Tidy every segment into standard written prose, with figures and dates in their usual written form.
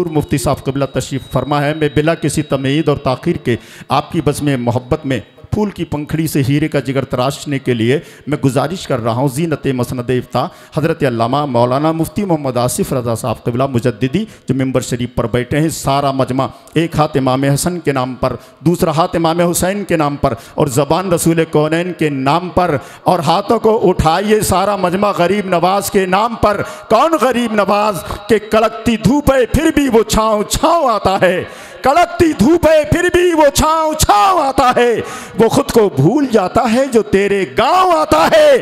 मुफ्ती साहब क़िबला तशरीफ़ फरमा है। मैं बिला किसी तमीद और ताख़ीर के आपकी बज़्म मोहब्बत में फूल की पंखड़ी से हीरे का जिगर तराशने के लिए मैं गुजारिश कर रहा हूँ ज़ीनत मसनद इफ्ता हज़रत अल्लामा मौलाना मुफ्ती मोहम्मद आसिफ़ रज़ा साहब क़िबला मुजद्दिदी जो मिंबर शरीफ पर बैठे हैं। सारा मजमा एक हाथ इमाम हसन के नाम पर, दूसरा हाथ इमाम हुसैन के नाम पर और ज़बान रसूल कौनैन के नाम पर, और हाथों को उठाइए सारा मजमा गरीब नवाज के नाम पर। कौन गरीब नवाज के कड़कती धूप है फिर भी वो छाँव छाँव आता है, कड़कती धूप है फिर भी वो छाँव छाँव आता है। वो खुद को भूल जाता है जो तेरे गांव आता है,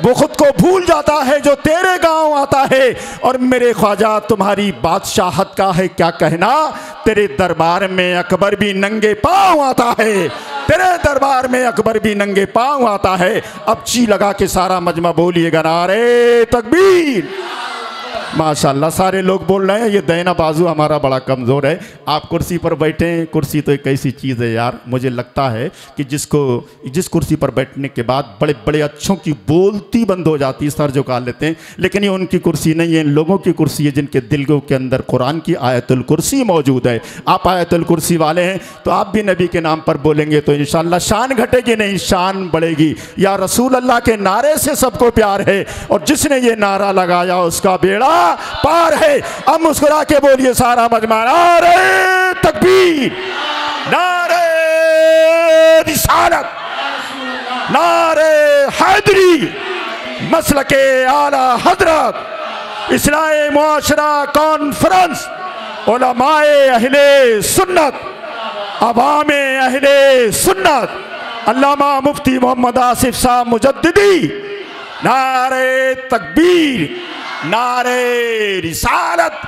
वो खुद को भूल जाता है जो तेरे गांव आता है। और मेरे ख्वाजा तुम्हारी बादशाहत का है क्या कहना, तेरे दरबार में अकबर भी नंगे पाँव आता है, तेरे दरबार में अकबर भी नंगे पाँव आता है। अब ची लगा के सारा मजमा बोलिएगा नारे तकबीर। माशाल्लाह सारे लोग बोल रहे हैं ये दैना बाजू हमारा बड़ा कमज़ोर है। आप कुर्सी पर बैठे हैं, कुर्सी तो एक ऐसी चीज़ है यार, मुझे लगता है कि जिस कुर्सी पर बैठने के बाद बड़े बड़े अच्छों की बोलती बंद हो जाती है, सर झुका लेते हैं, लेकिन ये उनकी कुर्सी नहीं है, इन लोगों की कुर्सी है जिनके दिलों के अंदर कुरान की आयतुल कुर्सी मौजूद है। आप आयतुल कुर्सी वाले हैं तो आप भी नबी के नाम पर बोलेंगे तो इंशाअल्लाह शान घटेगी नहीं, शान बढ़ेगी। या रसूल अल्लाह के नारे से सबको प्यार है और जिसने ये नारा लगाया उसका बेड़ा पार है। अब मुस्कुरा के बोलिए सारा मजमा नारे तकबीर, नारे रिसालत, नारे हैदरी, मसलके आला हजरत, इस्लाही मुआशरा कॉन्फ्रेंस, उलमाए अहले सुन्नत, अवामे अहले सुन्नत, अल्लामा मुफ्ती मोहम्मद आसिफ साहब मुजद्दिदी, नारे तकबीर, नारे रिसालत।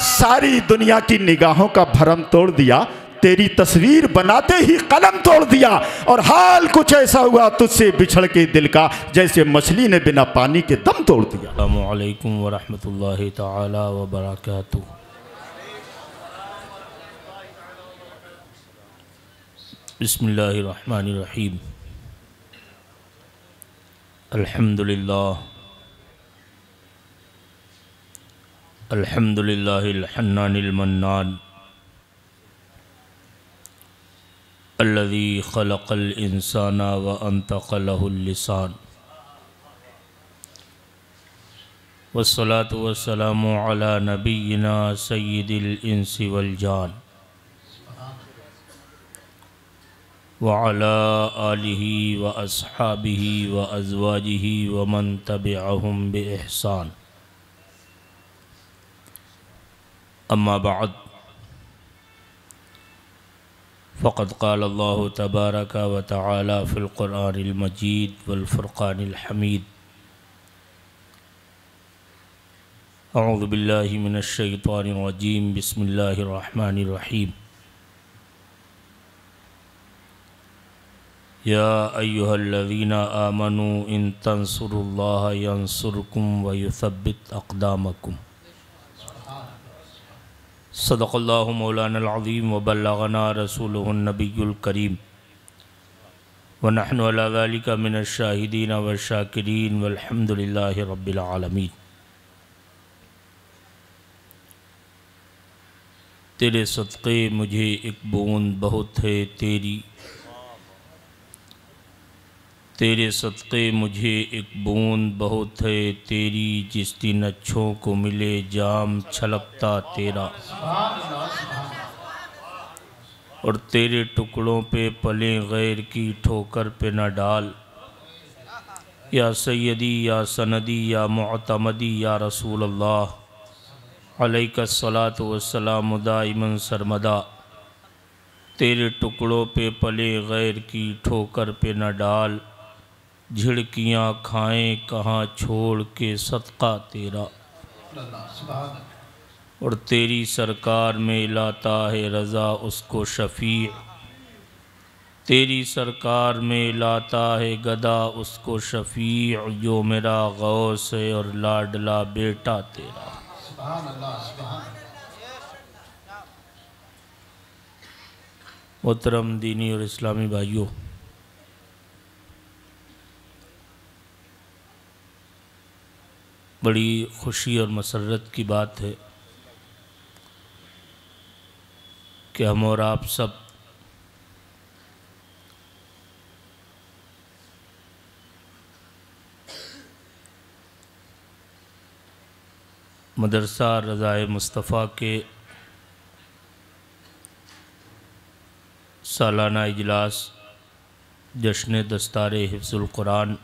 सारी दुनिया की निगाहों का भरम तोड़ दिया, तेरी तस्वीर बनाते ही कलम तोड़ दिया, और हाल कुछ ऐसा हुआ तुझसे बिछड़ के दिल का जैसे मछली ने बिना पानी के दम तोड़ दिया। अस्सलामु अलैकुम व रहमतुल्लाहि तआला व बरकातुहू। बिस्मिल्लाहिर रहमानिर रहीम। अल्हम्दुलिल्लाह अल्हम्दुलिल्लाहिल हन्नानिल मन्नान अल्लज़ी खलक़ल इंसाना व अंतक़ लहुल लिसान वस्सलातु वस्सलामु अला नबिय्यिना सय्यिदिल इंसि वल जान व अला आलिहि व अस्हाबिहि व अज़वाजिहि व मन तबिअहुम बि इहसान। अम्मा बाद फ़क़द क़ाल अल्लाहु तबारक व तआला फ़िल क़ुरआनिल मजीद वल फ़ुरक़ानिल हमीद। अऊज़ु बिल्लाहि मिनश शैतानिर रजीम। बिस्मिल्लाहिर रहमानिर रहीम। या अय्युहल्लज़ीना आमनू इन तंसुरुल्लाह यंसुरकुम व युसब्बित अक़दामकुम। सदक़ल्लाहु मौलानल अज़ीम व बल्लगना रसूलुहुन नबियुल करीम व नहनु अला ज़ालिका मिनश शाहिदीन व शाकिरीन वल्हम्दुलिल्लाहि रब्बिल आलमीन। तेरे सदक़े मुझे एक बूंद बहुत है तेरी, तेरे सदक़े मुझे एक बूंद बहुत है तेरी, जिस दिन अच्छों को मिले जाम छलकता तेरा, और तेरे टुकड़ों पे पले गैर की ठोकर पे न डाल। या सैयदी या सनदी या मुअतमदी या रसूल अल्लाह अलैहिस्सलातु वस्सलाम दाइमन सरमदा। तेरे टुकड़ों पे पले गैर की ठोकर पे न डाल, झिड़कियाँ खाएं कहाँ छोड़ के सदका तेरा, और तेरी सरकार में लाता है रज़ा उसको शफ़ी, तेरी सरकार में लाता है गदा उसको शफ़ी, जो मेरा गौस है और लाडला बेटा तेरा। मोहतरम दीनी और इस्लामी भाइयों, बड़ी खुशी और मसरत की बात है कि हम और आप सब मदरसा रज़ाए मुस्तफ़ा के सालाना इजलास जश्न दस्तार हिफ्ज़ुल कुरान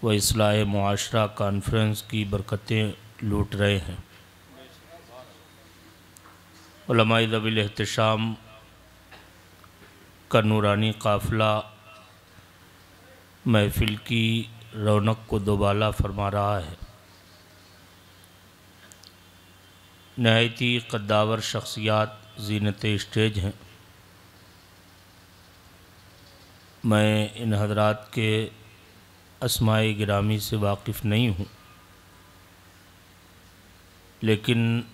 व इस्लाह मुआशरा कॉन्फ्रेंस की बरकतें लूट रहे हैं। उलमाए ज़वील एहतशाम का नूरानी काफ़िला महफ़िल की रौनक को दोबाला फरमा रहा है। नहायत ही कद्दावर शख्सियात ज़ीनत स्टेज हैं। मैं इन हज़रात के अस्माए गिरामी से वाकिफ़ नहीं हूँ, लेकिन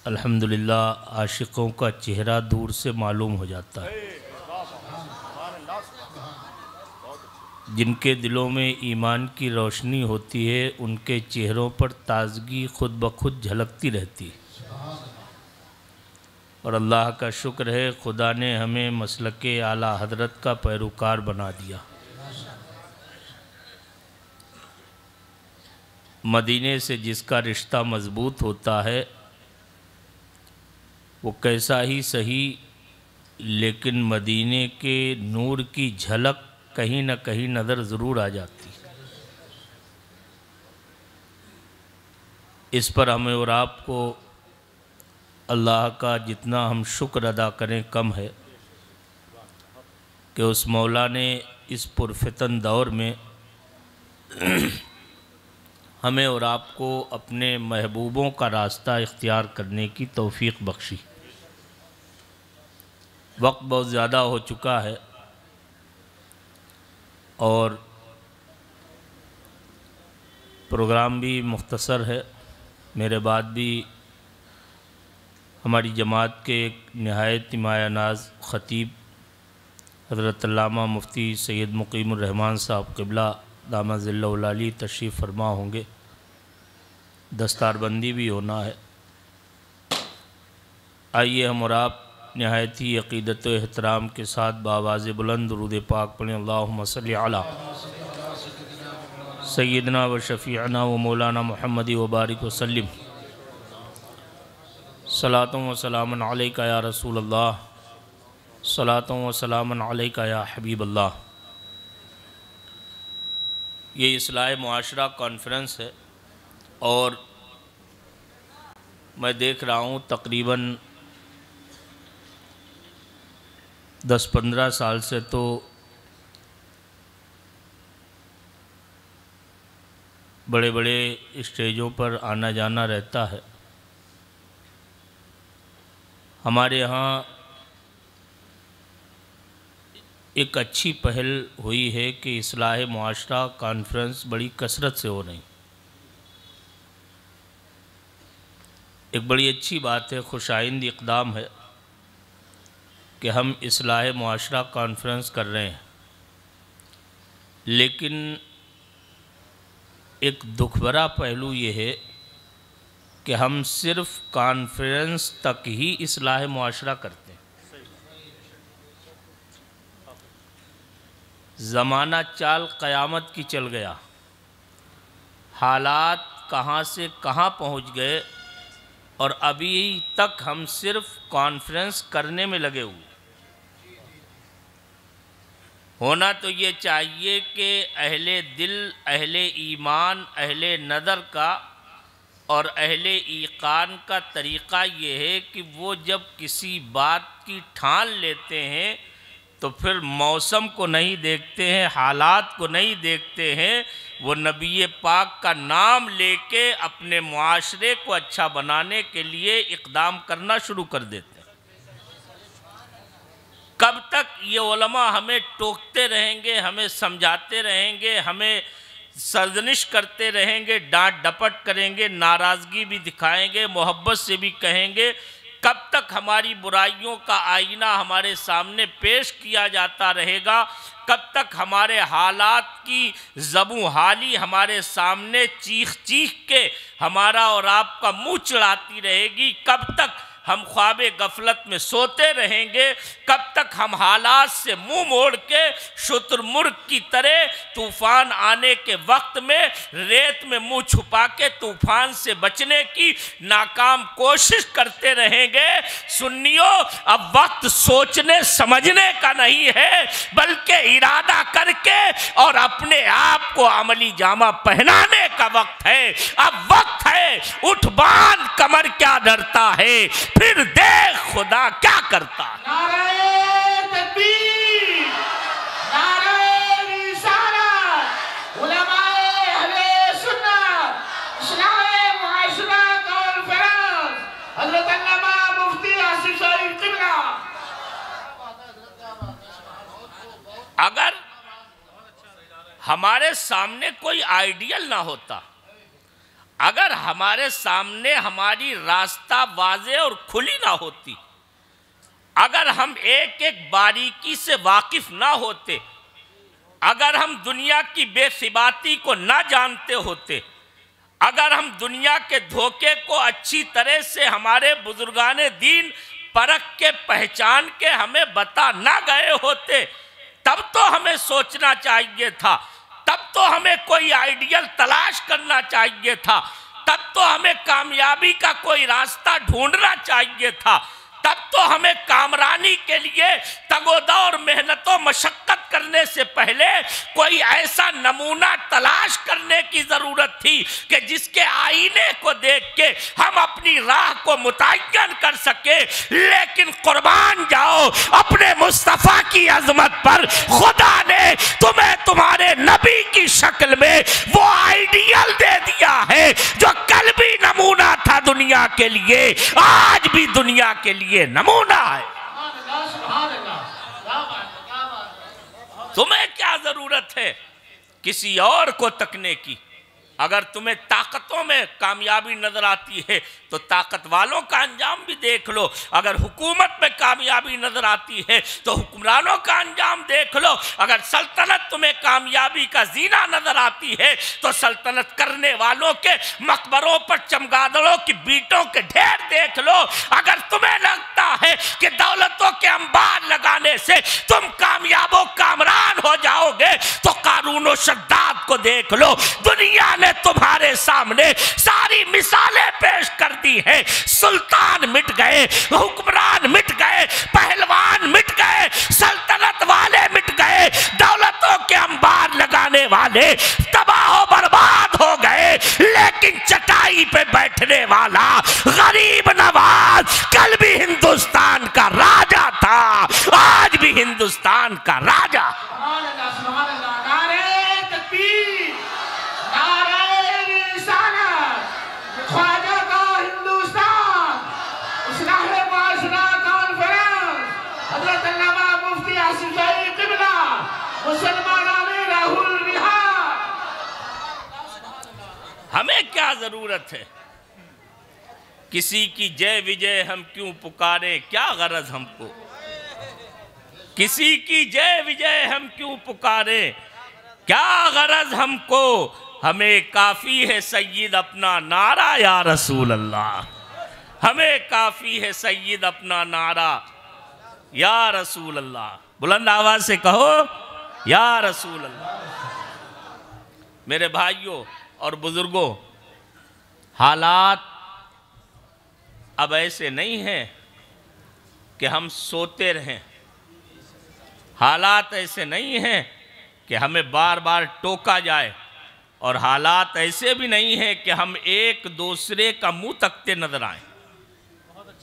अल्हम्दुलिल्लाह आशिकों का चेहरा दूर से मालूम हो जाता है। जिनके दिलों में ईमान की रोशनी होती है उनके चेहरों पर ताज़गी खुद ब खुद झलकती रहती है। और अल्लाह का शुक्र है, खुदा ने हमें मसलके आला हज़रत का पैरोकार बना दिया। मदीने से जिसका रिश्ता मज़बूत होता है वो कैसा ही सही, लेकिन मदीने के नूर की झलक कहीं न कहीं नज़र ज़रूर आ जाती है। इस पर हमें और आपको अल्लाह का जितना हम शुक्र अदा करें कम है कि उस मौला ने इस पुरफितन दौर में हमें और आपको अपने महबूबों का रास्ता इख्तियार करने की तौफ़ीक़ बख्शी। वक्त बहुत ज़्यादा हो चुका है और प्रोग्राम भी मुख्तसर है। मेरे बाद भी हमारी जमात के एक नहायत माया नाज ख़तीब हज़रत अल्लामा मुफ्ती सैयद मुक़ीमुर रहमान साहब क़िबला दामा ज़िल्लहुल अली तशरीफ़ फरमा होंगे। दस्तारबंदी भी होना है। आइए हम और आप नहायत ही अक़ीदत व एहतराम के साथ बावाज़ बुलंद दुरूद पाक पढ़ें। अल्लाहुम्मा सल्लि अला सय्यदना व शफ़ीअना व मौलाना मुहम्मद व बारिक व सल्लिम। सलातुम व सलामुन अलैका या रसूल अल्लाह, सलातुम व सलामुन अलैका या हबीब अल्लाह। ये इस्लाह मुआशरा कॉन्फ्रेंस है और मैं देख रहा हूँ तकरीबन 10-15 साल से तो बड़े बड़े स्टेजों पर आना जाना रहता है। हमारे यहाँ एक अच्छी पहल हुई है कि इस्लाह मुआशरा कॉन्फ्रेंस बड़ी कसरत से हो रही। एक बड़ी अच्छी बात है, खुशाइंद इक़दाम है कि हम इस्लाह मुआशरा कॉन्फ्रेंस कर रहे हैं। लेकिन एक दुख भरा पहलू ये है कि हम सिर्फ़ कॉन्फ्रेंस तक ही इस्लाह मुआशरा करते हैं। ज़माना चाल क़यामत की चल गया, हालात कहाँ से कहाँ पहुँच गए और अभी तक हम सिर्फ कॉन्फ्रेंस करने में लगे हुए। होना तो ये चाहिए कि अहले दिल, अहले ईमान, अहले नज़र का और अहले ईकान का तरीक़ा ये है कि वो जब किसी बात की ठान लेते हैं तो फिर मौसम को नहीं देखते हैं, हालात को नहीं देखते हैं, वो नबी पाक का नाम लेके अपने मुआशरे को अच्छा बनाने के लिए इक़दाम करना शुरू कर देते हैं। कब तक ये उलमा हमें टोकते रहेंगे, हमें समझाते रहेंगे, हमें सरजनिश करते रहेंगे, डांट डपट करेंगे, नाराज़गी भी दिखाएंगे, मोहब्बत से भी कहेंगे? कब तक हमारी बुराइयों का आईना हमारे सामने पेश किया जाता रहेगा? कब तक हमारे हालात की ज़बूं हाली हमारे सामने चीख चीख के हमारा और आपका मुँह चढ़ाती रहेगी? कब तक हम ख्वाबे गफलत में सोते रहेंगे, कब तक हम हालात से मुंह मोड़ के शुतुरमुर्ग की तरह तूफान आने के वक्त में रेत में मुंह छुपा के तूफान से बचने की नाकाम कोशिश करते रहेंगे। सुन्नियों, अब वक्त सोचने समझने का नहीं है, बल्कि इरादा करके और अपने आप को अमली जामा पहनाने का वक्त है। अब वक्त है, उठ बांध कमर, क्या डरता है, फिर देख खुदा क्या करता है। नारे तकबीर, नारे रिसालत, उलमाए अहले सुन्नत, इस्लाम मुआशरा कॉन्फ्रेंस, हज़रत अल्लामा मुफ्ती आसिफ साहिब क़िबला। अगर हमारे सामने कोई आइडियल ना होता, अगर हमारे सामने हमारी रास्ता वाज़े और खुली ना होती, अगर हम एक एक बारीकी से वाकिफ ना होते, अगर हम दुनिया की बेसिबाती को ना जानते होते, अगर हम दुनिया के धोखे को अच्छी तरह से हमारे बुजुर्गाने दीन परख के पहचान के हमें बता ना गए होते, तब तो हमें सोचना चाहिए था, तब तो हमें कोई आइडियल तलाश करना चाहिए था, तब तो हमें कामयाबी का कोई रास्ता ढूंढना चाहिए था, तब तो हमें कामरानी के लिए तगोदौर मेहनतों मशक्कत करने से पहले कोई ऐसा नमूना तलाश करने की ज़रूरत थी कि जिसके आईने को देख के हम अपनी राह को मुतय्यन कर सके। लेकिन कुर्बान जाओ अपने मुस्तफ़ा की अजमत पर, खुदा ने तुम्हें तुम्हारे नबी की शक्ल में वो आइडियल दे दिया है जो कल भी नमूना था दुनिया के लिए, आज भी दुनिया के लिए नमूना है। तुम्हें क्या जरूरत है किसी और को तकने की? अगर तुम्हें ताकतों में कामयाबी नजर आती है तो ताकत वालों का अंजाम भी देख लो, अगर हुकूमत में कामयाबी नजर आती है तो हुक्मरानों का अंजाम देख लो, अगर सल्तनत तुम्हें कामयाबी का जीना नजर आती है तो सल्तनत करने वालों के मकबरों पर चमगादड़ों की बीटों के ढेर देख लो। अगर तुम्हें लगता है कि दौलतों के अंबार लगाने से तुम कामयाबो कामरान हो जाओगे तो कारून और शद्दाद को देख लो। दुनिया ने तुम्हारे सामने सारी मिसालें पेश कर दी हैं। सुल्तान मिट गए, हुक्मरान मिट गए, पहलवान मिट गए, सल्तनत वाले मिट गए, दौलतों के अंबार लगाने वाले तबाह बर्बाद हो गए, लेकिन चटाई पे बैठने वाला गरीब नवाज कल भी हिंदुस्तान का राजा था, आज भी हिंदुस्तान का राजा। हमें क्या जरूरत है किसी की जय विजय हम क्यों पुकारें, क्या गरज हमको किसी की जय विजय हम क्यों पुकारें, क्या गरज हमको, हमें काफी है सैयद अपना नारा या रसूल अल्लाह, हमें काफी है सैयद अपना नारा या रसूल अल्लाह। बुलंद आवाज से कहो या रसूल अल्लाह। मेरे भाइयों और बुजुर्गों, हालात अब ऐसे नहीं हैं कि हम सोते रहें, हालात ऐसे नहीं हैं कि हमें बार बार टोका जाए, और हालात ऐसे भी नहीं हैं कि हम एक दूसरे का मुंह तकते नजर आए।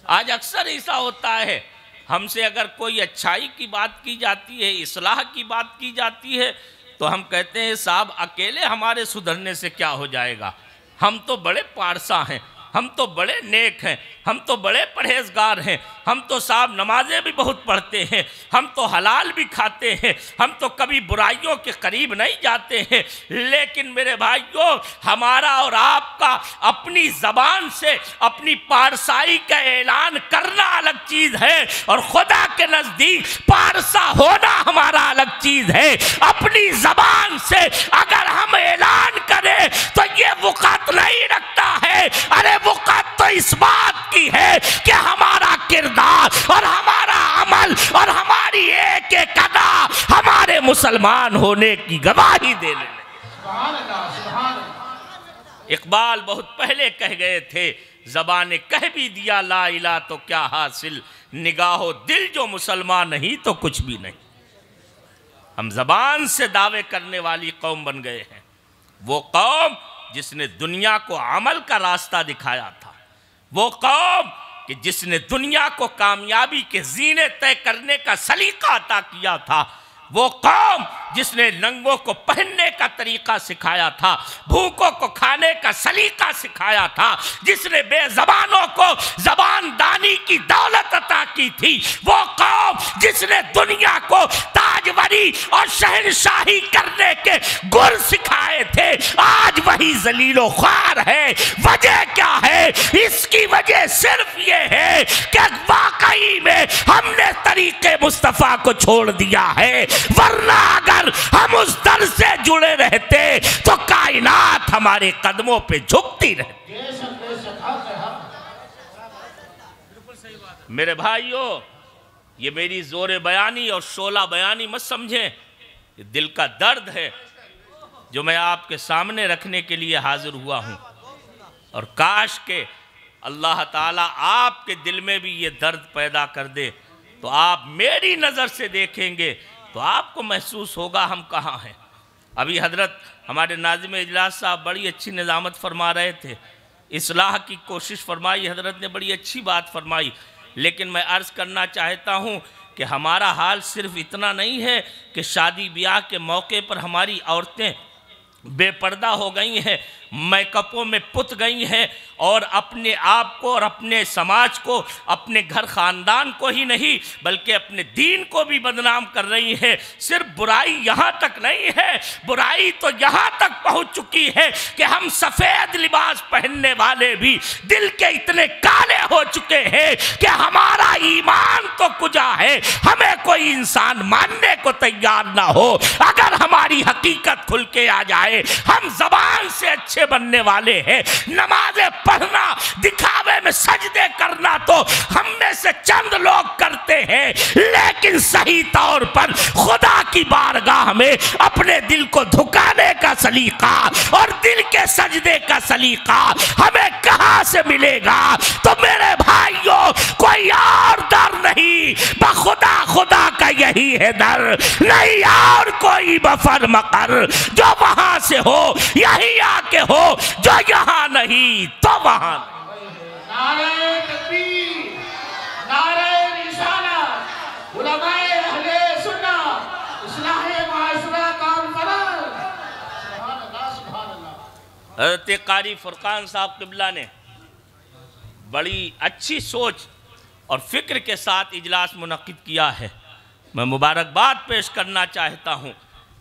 आज अक्सर ऐसा होता है, हमसे अगर कोई अच्छाई की बात की जाती है, इस्लाह की बात की जाती है, तो हम कहते हैं साहब अकेले हमारे सुधरने से क्या हो जाएगा, हम तो बड़े पारसा हैं, हम तो बड़े नेक हैं, हम तो बड़े परहेजगार हैं, हम तो साहब नमाजें भी बहुत पढ़ते हैं, हम तो हलाल भी खाते हैं, हम तो कभी बुराइयों के करीब नहीं जाते हैं। लेकिन मेरे भाइयों, हमारा और आपका अपनी ज़बान से अपनी पारसाई का ऐलान करना अलग चीज़ है, और खुदा के नज़दीक पारसा होना हमारा अलग चीज़ है। अपनी ज़बान से अगर हम ऐलान करें तो ये वक़्त नहीं रखता है, अरे वक़्त तो इस बात की है कि हमारा किरदार और हमारा अमल और हमारी एक एक अदा हमारे मुसलमान होने की गवाही देने लगे। इकबाल बहुत पहले कह गए थे, ज़बाने कह भी दिया ला इला तो क्या हासिल, निगाहो दिल जो मुसलमान नहीं तो कुछ भी नहीं। हम ज़बान से दावे करने वाली कौम बन गए हैं, वो कौम जिसने दुनिया को अमल का रास्ता दिखाया था, वो कौम कि जिसने दुनिया को कामयाबी के ज़ीने तय करने का सलीका अता किया था, वो कौम जिसने नंगों को पहनने का तरीका सिखाया था, भूखों को खाने का सलीका सिखाया था, जिसने बेज़बानों को ज़बानदानी की दौलत अता की थी, वो कौम जिसने दुनिया को ताजवरी और शहनशाही करने के गुर सिखाए थे, आज वही जलीलो ख्वार है। वजह क्या है? इसकी वजह सिर्फ ये है कि वाकई में हमने तरीके मुस्तफ़ा को छोड़ दिया है, वरना अगर हम उस दर से जुड़े रहते तो कायनात हमारे कदमों पे झुकती रहती। मेरे भाइयों, ये मेरी जोर बयानी और शोला बयानी मत समझें, ये दिल का दर्द है जो मैं आपके सामने रखने के लिए हाजिर हुआ हूं। और काश के अल्लाह ताला आपके दिल में भी ये दर्द पैदा कर दे, तो आप मेरी नज़र से देखेंगे तो आपको महसूस होगा हम कहाँ हैं। अभी हजरत हमारे नाज़िम इजलास साहब बड़ी अच्छी निज़ामत फरमा रहे थे, इस्लाह की कोशिश फरमाई, हजरत ने बड़ी अच्छी बात फरमाई। लेकिन मैं अर्ज़ करना चाहता हूँ कि हमारा हाल सिर्फ इतना नहीं है कि शादी ब्याह के मौके पर हमारी औरतें बेपर्दा हो गई हैं, मेकअपों में पुत गई हैं और अपने आप को और अपने समाज को, अपने घर ख़ानदान को ही नहीं बल्कि अपने दीन को भी बदनाम कर रही हैं। सिर्फ बुराई यहाँ तक नहीं है, बुराई तो यहाँ तक पहुँच चुकी है कि हम सफ़ेद लिबास पहनने वाले भी दिल के इतने काले हो चुके हैं कि हमारा ईमान तो कुजा है, हमें कोई इंसान मानने को तैयार ना हो। अगर हमारी हकीकत खुल के आ जाए, हम ज़बान से अच्छे बनने वाले हैं, नमाज़ें पढ़ना, दिखावे में सजदे करना तो हम में से चंद लोग करते हैं, लेकिन सही तौर पर खुदा की बारगाह में अपने दिल को झुकाने का सलीका और दिल के सजदे का सलीका हमें कहां से मिलेगा? तो मेरे भाइयों, कोई और दर नहीं, बखुदा खुदा का यही है दर, नहीं और कोई बफर मकर जो वहां से हो, यही आके हो, जो यहाँ नहीं तो वहां। नारे तकबीर, नारे रिसालत, उलमाए अहले सुन्नत, इस्लाहे माशरा कॉन्फ्रेंस। सुभान अल्लाह, सुभान अल्लाह। हज़रत कारी फुरकान साहब क़िबला ने बड़ी अच्छी सोच और फ़िक्र के साथ इजलास मुनक़्क़िद किया है। मैं मुबारकबाद पेश करना चाहता हूँ,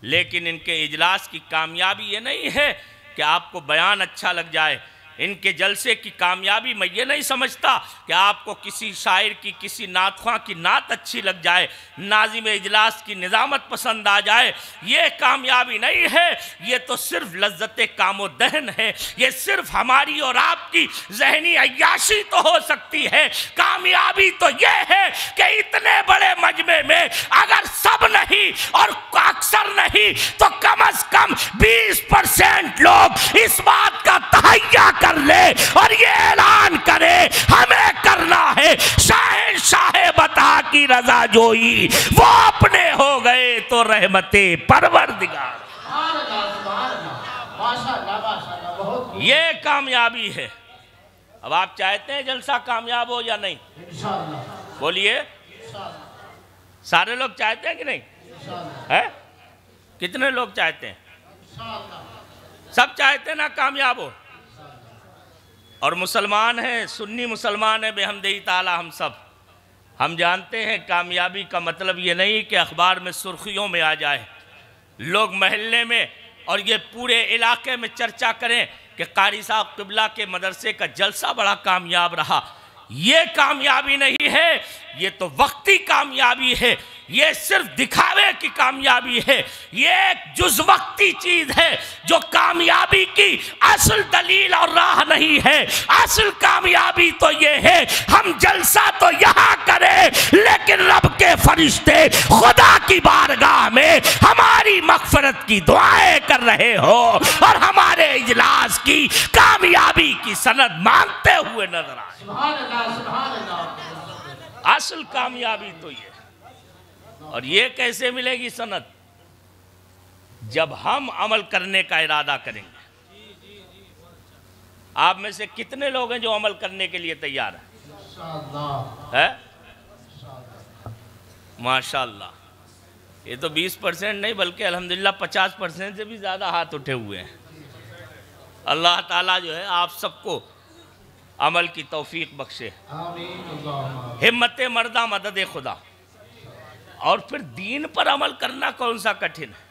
लेकिन इनके इजलास की कामयाबी ये नहीं है कि आपको बयान अच्छा लग जाए। इनके जलसे की कामयाबी मैं ये नहीं समझता कि आपको किसी शायर की, किसी नातख़्वां की नात अच्छी लग जाए, नाज़िम इजलास की निज़ामत पसंद आ जाए। ये कामयाबी नहीं है, ये तो सिर्फ लज्जत कामो दहन है, ये सिर्फ हमारी और आपकी जहनी अय्याशी तो हो सकती है। कामयाबी तो ये है कि इतने बड़े मजमे में अगर सब नहीं और अक्सर नहीं तो कम अज कम 20% लोग इस बात का तहैया कर ले और ये ऐलान करे हमें करना है शाह बता की रजा जोई, वो अपने हो गए तो रहमते परवरदिगार। ये कामयाबी है। अब आप चाहते हैं जलसा कामयाब हो या नहीं? बोलिए, सारे लोग चाहते हैं कि नहीं है? कितने लोग चाहते हैं? सब चाहते हैं ना कामयाब हो। और मुसलमान हैं, सुन्नी मुसलमान हैं बेहमदही ताला हम सब। हम जानते हैं कामयाबी का मतलब ये नहीं कि अखबार में सुर्खियों में आ जाए, लोग महल्ले में और ये पूरे इलाके में चर्चा करें कि कारी साहब क़िबला के मदरसे का जलसा बड़ा कामयाब रहा। ये कामयाबी नहीं है, ये तो वक्ती कामयाबी है, ये सिर्फ दिखावे की कामयाबी है, ये एक जुज़ वक्ती चीज है जो कामयाबी की असल दलील और राह नहीं है। असल कामयाबी तो ये है हम जलसा तो यहाँ करें लेकिन रब के फरिश्ते खुदा की बारगाह में हमारी मगफरत की दुआएं कर रहे हो और हमारे इजलास की कामयाबी की सनद मांगते हुए नजर आए। असल कामयाबी तो ये, और ये कैसे मिलेगी सनद? जब हम अमल करने का इरादा करेंगे। आप में से कितने लोग हैं जो अमल करने के लिए तैयार है? माशाअल्लाह। ये तो 20% नहीं बल्कि अल्हम्दुलिल्लाह 50% से भी ज़्यादा हाथ उठे हुए हैं। अल्लाह ताला जो है आप सबको अमल की तौफीक बख्शे। हिम्मत मर्दा मदद खुदा। और फिर दीन पर अमल करना कौन सा कठिन है?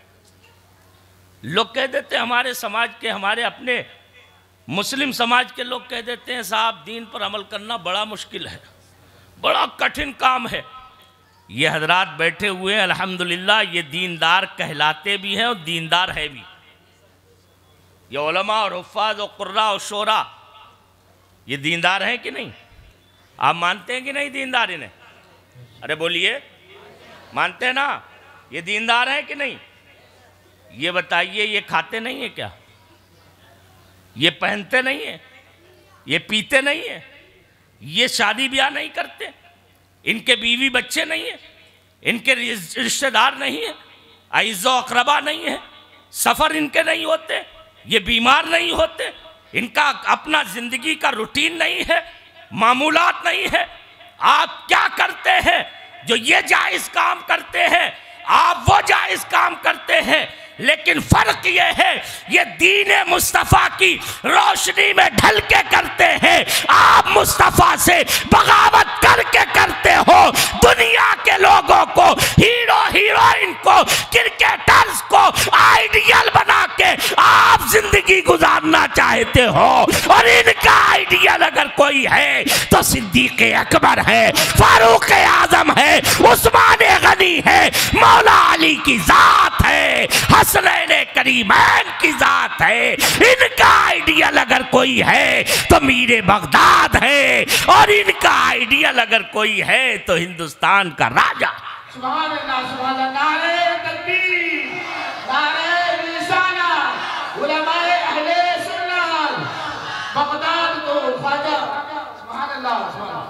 लोग कह देते हैं, हमारे समाज के, हमारे अपने मुस्लिम समाज के लोग कह देते हैं साहब दीन पर अमल करना बड़ा मुश्किल है, बड़ा कठिन काम है। ये हजरात बैठे हुए हैं अल्हम्दुलिल्लाह, ये दीनदार कहलाते भी हैं और दीनदार है भी। ये उलमा और हुफ़ाज़ और कुर्रा और शोरा ये दीनदार हैं कि नहीं? आप मानते हैं कि नहीं दीनदार इन्हें? अरे बोलिए, मानते हैं ना? ये दीनदार हैं कि नहीं? ये बताइए, ये खाते नहीं है क्या? ये पहनते नहीं है? ये पीते नहीं है? ये शादी ब्याह नहीं करते? इनके बीवी बच्चे नहीं है? इनके रिश्तेदार नहीं है? अइज़्ज़ो अक़रबा नहीं है? सफ़र इनके नहीं होते? ये बीमार नहीं होते? इनका अपना जिंदगी का रूटीन नहीं है, मामूलात नहीं है? आप क्या करते हैं जो ये जायज़ काम करते हैं? आप वो जायज़ काम करते हैं, लेकिन फर्क ये है ये दीन मुस्तफ़ा की रोशनी में ढल के करते हैं, आप मुस्तफ़ा से बगावत करके करते हो। दुनिया के लोगों को, हीरो हीरोइन को, क्रिकेटर्स को आइडियल बना के आप जिंदगी गुजारना चाहते हो, और इनका आइडियल अगर कोई है तो सिद्दीक़ अकबर है, फारूक आज़म है, उस्मान गनी है, मौला अली की जात है, हसनैन करीमैन की जात है। इनका आइडियल अगर कोई है तो मीरे बगदाद है, और इनका आइडियल अगर कोई है तो हिंदुस्तान का राजा। सुभान अल्लाह, सुभान अल्लाह। नारे तकबीर, नारे रिसालत, उलमाए अहले सुन्नत, बगदाद को ख्वाजा, सुभान अल्लाह, सुभान अल्लाह।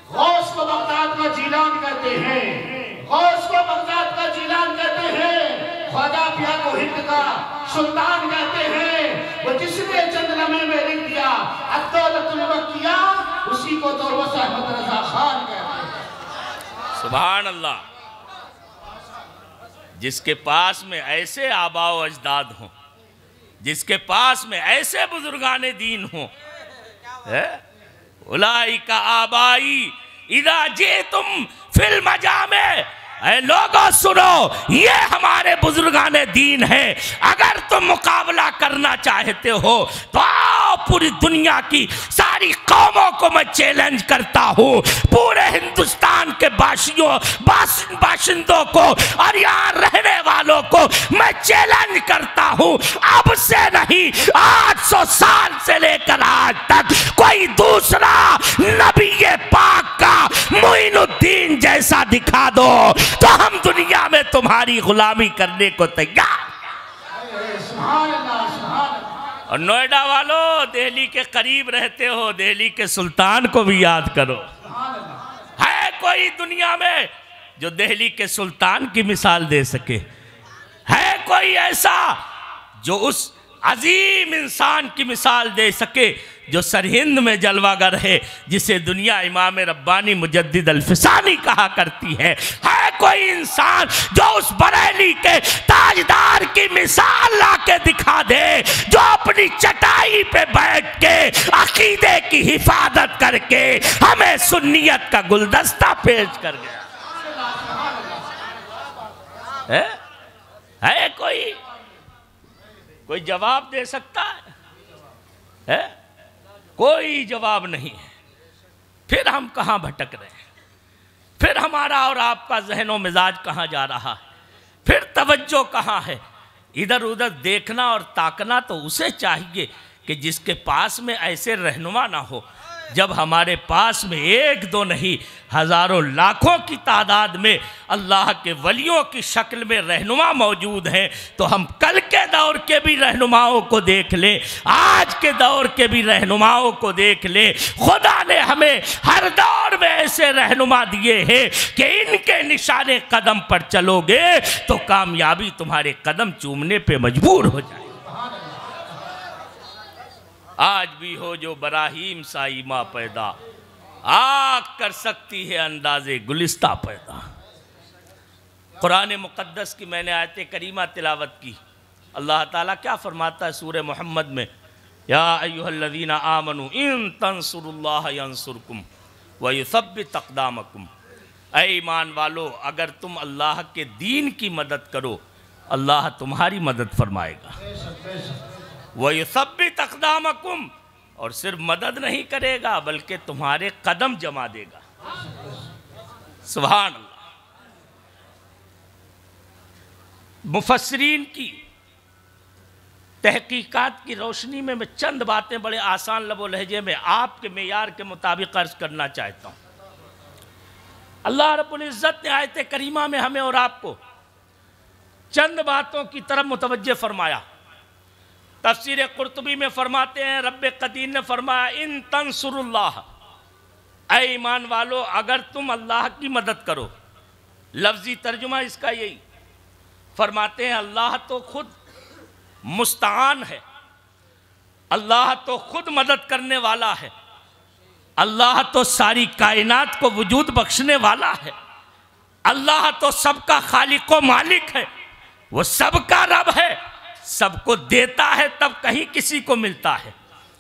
गौस को बगदाद का जीलान कहते हैं, गौस को बगदाद का जीलान कहते हैं, ख्वाजा पिया को हिंद का सुल्तान कहते हैं। वो जिसने चंद लम्हे में लिख दिया अद्दौलतुल मक्किया, उसी को तो अहमद रजा खान कहते हैं। सुभान अल्लाह। जिसके पास में ऐसे आबाओ अजदाद हों, जिसके पास में ऐसे बुजुर्गाने दीन हों, उलाइका आबाई इदा जे तुम फिल मजामे, लोगों सुनो, ये हमारे बुजुर्गाने दीन है। अगर तुम मुकाबला करना चाहते हो तो आओ, पूरी दुनिया की सारी कौमों को मैं चैलेंज करता हूँ, पूरे हिंदुस्तान के बाशिंदों को और यहाँ रहने वालों को मैं चैलेंज करता हूँ। अब से नहीं, 800 साल से लेकर आज तक कोई दूसरा नबी पाक का मुइनुद्दीन जैसा दिखा दो तो हम दुनिया में तुम्हारी गुलामी करने को तैयार। और नोएडा वालों, दिल्ली के करीब रहते हो, दिल्ली के सुल्तान को भी याद करो। है कोई दुनिया में जो दिल्ली के सुल्तान की मिसाल दे सके? है कोई ऐसा जो उस अजीम इंसान की मिसाल दे सके जो सरहिंद में जलवागर है, जिसे दुनिया इमाम रब्बानी मुजद्दिद अल-फिसानी कहा करती है? है कोई इंसान जो उस बरेली के ताजदार की मिसाल ला के दिखा दे, जो अपनी चटाई पे बैठ के अकीदे की हिफाजत करके हमें सुन्नियत का गुलदस्ता पेश कर गया? है कोई जवाब दे सकता है? कोई जवाब नहीं है। फिर हम कहाँ भटक रहे हैं, फिर हमारा और आपका जहन व मिजाज कहाँ जा रहा है, फिर तवज्जो कहाँ है। इधर उधर देखना और ताकना तो उसे चाहिए कि जिसके पास में ऐसे रहनुमा ना हो। जब हमारे पास में एक दो नहीं हज़ारों लाखों की तादाद में अल्लाह के वलियों की शक्ल में रहनुमा मौजूद हैं, तो हम कल के दौर के भी रहनुमाओं को देख लें, आज के दौर के भी रहनुमाओं को देख लें। खुदा ने हमें हर दौर में ऐसे रहनुमा दिए हैं कि इनके निशाने कदम पर चलोगे तो कामयाबी तुम्हारे कदम चूमने पे मजबूर हो जाए। आज भी हो जो बराहीम साई माँ पैदा, आग कर सकती है अंदाजे गुलिस्ता पैदा। कुरान मुक़द्दस की मैंने आयत करीमा तिलावत की। अल्लाह ताला क्या फरमाता है सूरह मोहम्मद में, या अय्युहल्लज़ीना आमनू इन तंसुरुल्लाह यंसुरकुम व युसब्बित अक़दामकुम। ऐ ईमान वालो, अगर तुम अल्लाह के दीन की मदद करो, अल्लाह तुम्हारी मदद फरमाएगा। वयुसब्बित अक़दामकुम, और सिर्फ मदद नहीं करेगा बल्कि तुम्हारे कदम जमा देगा। सुभान अल्लाह। मुफस्सिरीन की तहकीकात की रोशनी में मैं चंद बातें बड़े आसान लबो लहजे में आपके मेयार के मुताबिक अर्ज करना चाहता हूँ। अल्लाह रब्बुल इज़्ज़त ने आयत करीमा में हमें और आपको चंद बातों की तरफ मुतवज्जे फरमाया। तफसीर कुर्तुबी में फरमाते हैं, रब्बे कदीर ने फरमाया इन तंसुरुल्लाह, ऐ ईमान वालो अगर तुम अल्लाह की मदद करो। लफ्जी तर्जुमा इसका यही फरमाते हैं, अल्लाह तो खुद मुस्तान है, अल्लाह तो खुद मदद करने वाला है, अल्लाह तो सारी कायनात को वजूद बख्शने वाला है, अल्लाह तो सबका खालिक व मालिक है, वो सबका रब है, सबको देता है तब कहीं किसी को मिलता है,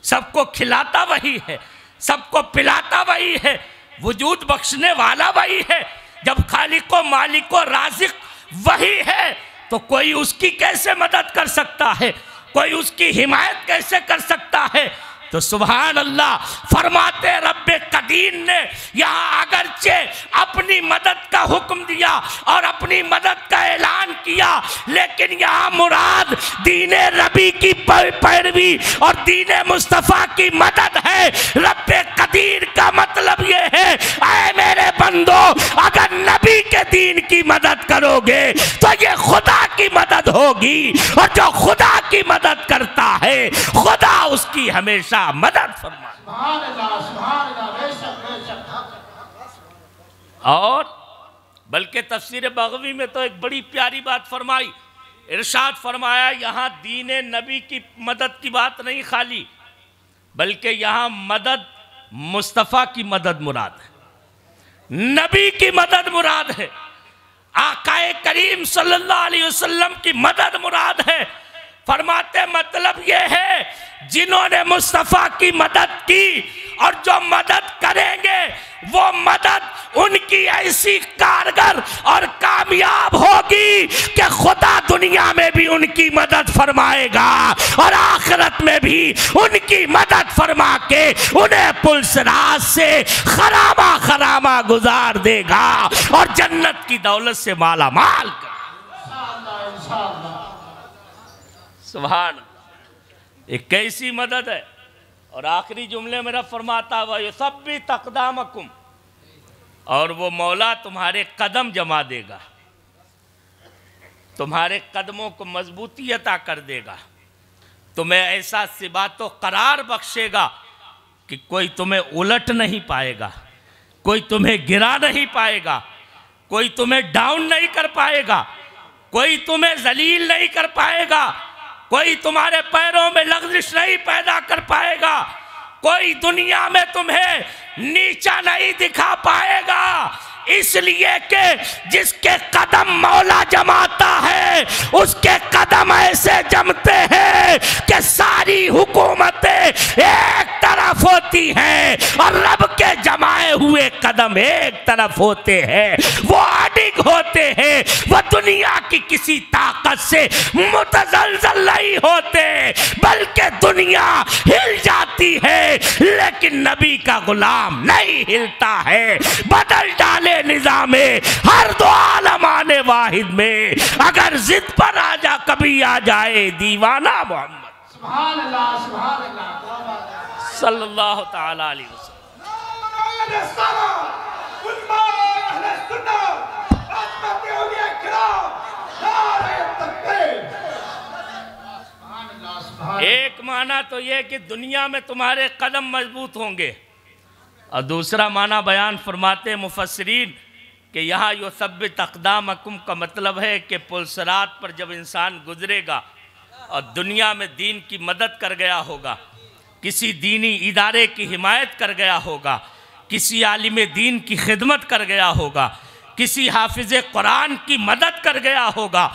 सबको खिलाता वही है, सबको पिलाता वही है, वजूद बख्शने वाला वही है। जब खालिक व मालिक व राज़िक वही है तो कोई उसकी कैसे मदद कर सकता है, कोई उसकी हिमायत कैसे कर सकता है। तो सुभान अल्लाह फरमाते रब्बे कदीर ने यहाँ अगरचे अपनी मदद का हुक्म दिया और अपनी मदद का ऐलान किया, लेकिन यहाँ मुराद दीने रबी की पैरवी और दीने मुस्तफ़ा की मदद है। रब्बे कदीर का मतलब ये है, ऐ मेरे बंदो अगर नबी के दीन की मदद करोगे तो ये खुदा की मदद होगी, और जो खुदा की मदद करता है खुदा उसकी हमेशा मदद फरमाए। और बल्कि तफसीर बग़वी में तो एक बड़ी प्यारी बात फरमाई, इरशाद फरमाया यहाँ दीने नबी की मदद की बात नहीं खाली, बल्कि यहाँ मदद मुस्तफ़ा की मदद मुराद है, नबी की मदद मुराद है, आकाए करीम सल्लल्लाहु अलैहि वसल्लम की मदद मुराद है। फरमाते मतलब ये है जिन्होंने मुस्तफ़ा की मदद की और जो मदद करेंगे वो मदद उनकी ऐसी कारगर और कामयाब होगी कि खुदा दुनिया में भी उनकी मदद फरमाएगा और आखिरत में भी उनकी मदद फरमा के उन्हें पुलसराज से खरामा खरामा गुजार देगा और जन्नत की दौलत से माला माल कर। सुभान अल्लाह, एक कैसी मदद है। और आखिरी जुमले में रब फरमाता हुआ ये सब भी तकदामकुम, और वो मौला तुम्हारे कदम जमा देगा, तुम्हारे कदमों को मजबूती अता कर देगा, तुम्हें ऐसा सिबातो करार बख्शेगा कि कोई तुम्हें उलट नहीं पाएगा, कोई तुम्हें गिरा नहीं पाएगा, कोई तुम्हें डाउन नहीं कर पाएगा, कोई तुम्हें जलील नहीं कर पाएगा, कोई तुम्हारे पैरों में लग़ज़िश नहीं पैदा कर पाएगा, कोई दुनिया में तुम्हें नीचा नहीं दिखा पाएगा, इसलिए कि जिसके कदम मौला जमाता है उसके कदम ऐसे जमते हैं कि सारी हुकूमतें एक तरफ होती हैं और रब के जमाए बढ़े हुए कदम एक तरफ होते हैं, वो अडिग होते हैं, वो दुनिया की किसी ताकत से मुतज़लज़ल नहीं होते, बल्कि दुनिया हिल जाती है लेकिन नबी का गुलाम नहीं हिलता है। बदल डाले निज़ामे हर दो आलम आने वाहिद में, अगर जिद पर आजा कभी आ जाए दीवाना मोहम्मद सल्लल्लाहु तआला अलैहि वसल्लम। एक माना तो यह कि दुनिया में तुम्हारे कदम मजबूत होंगे, और दूसरा माना बयान फरमाते मुफस्सिरीन कि यहाँ युसब्बित अक़दामकुम का मतलब है कि पुलसरात पर जब इंसान गुजरेगा और दुनिया में दीन की मदद कर गया होगा, किसी दीनी इदारे की हिमायत कर गया होगा, किसी आलिम दीन की खिदमत कर गया होगा, किसी हाफिज़ कुरान की मदद कर गया होगा,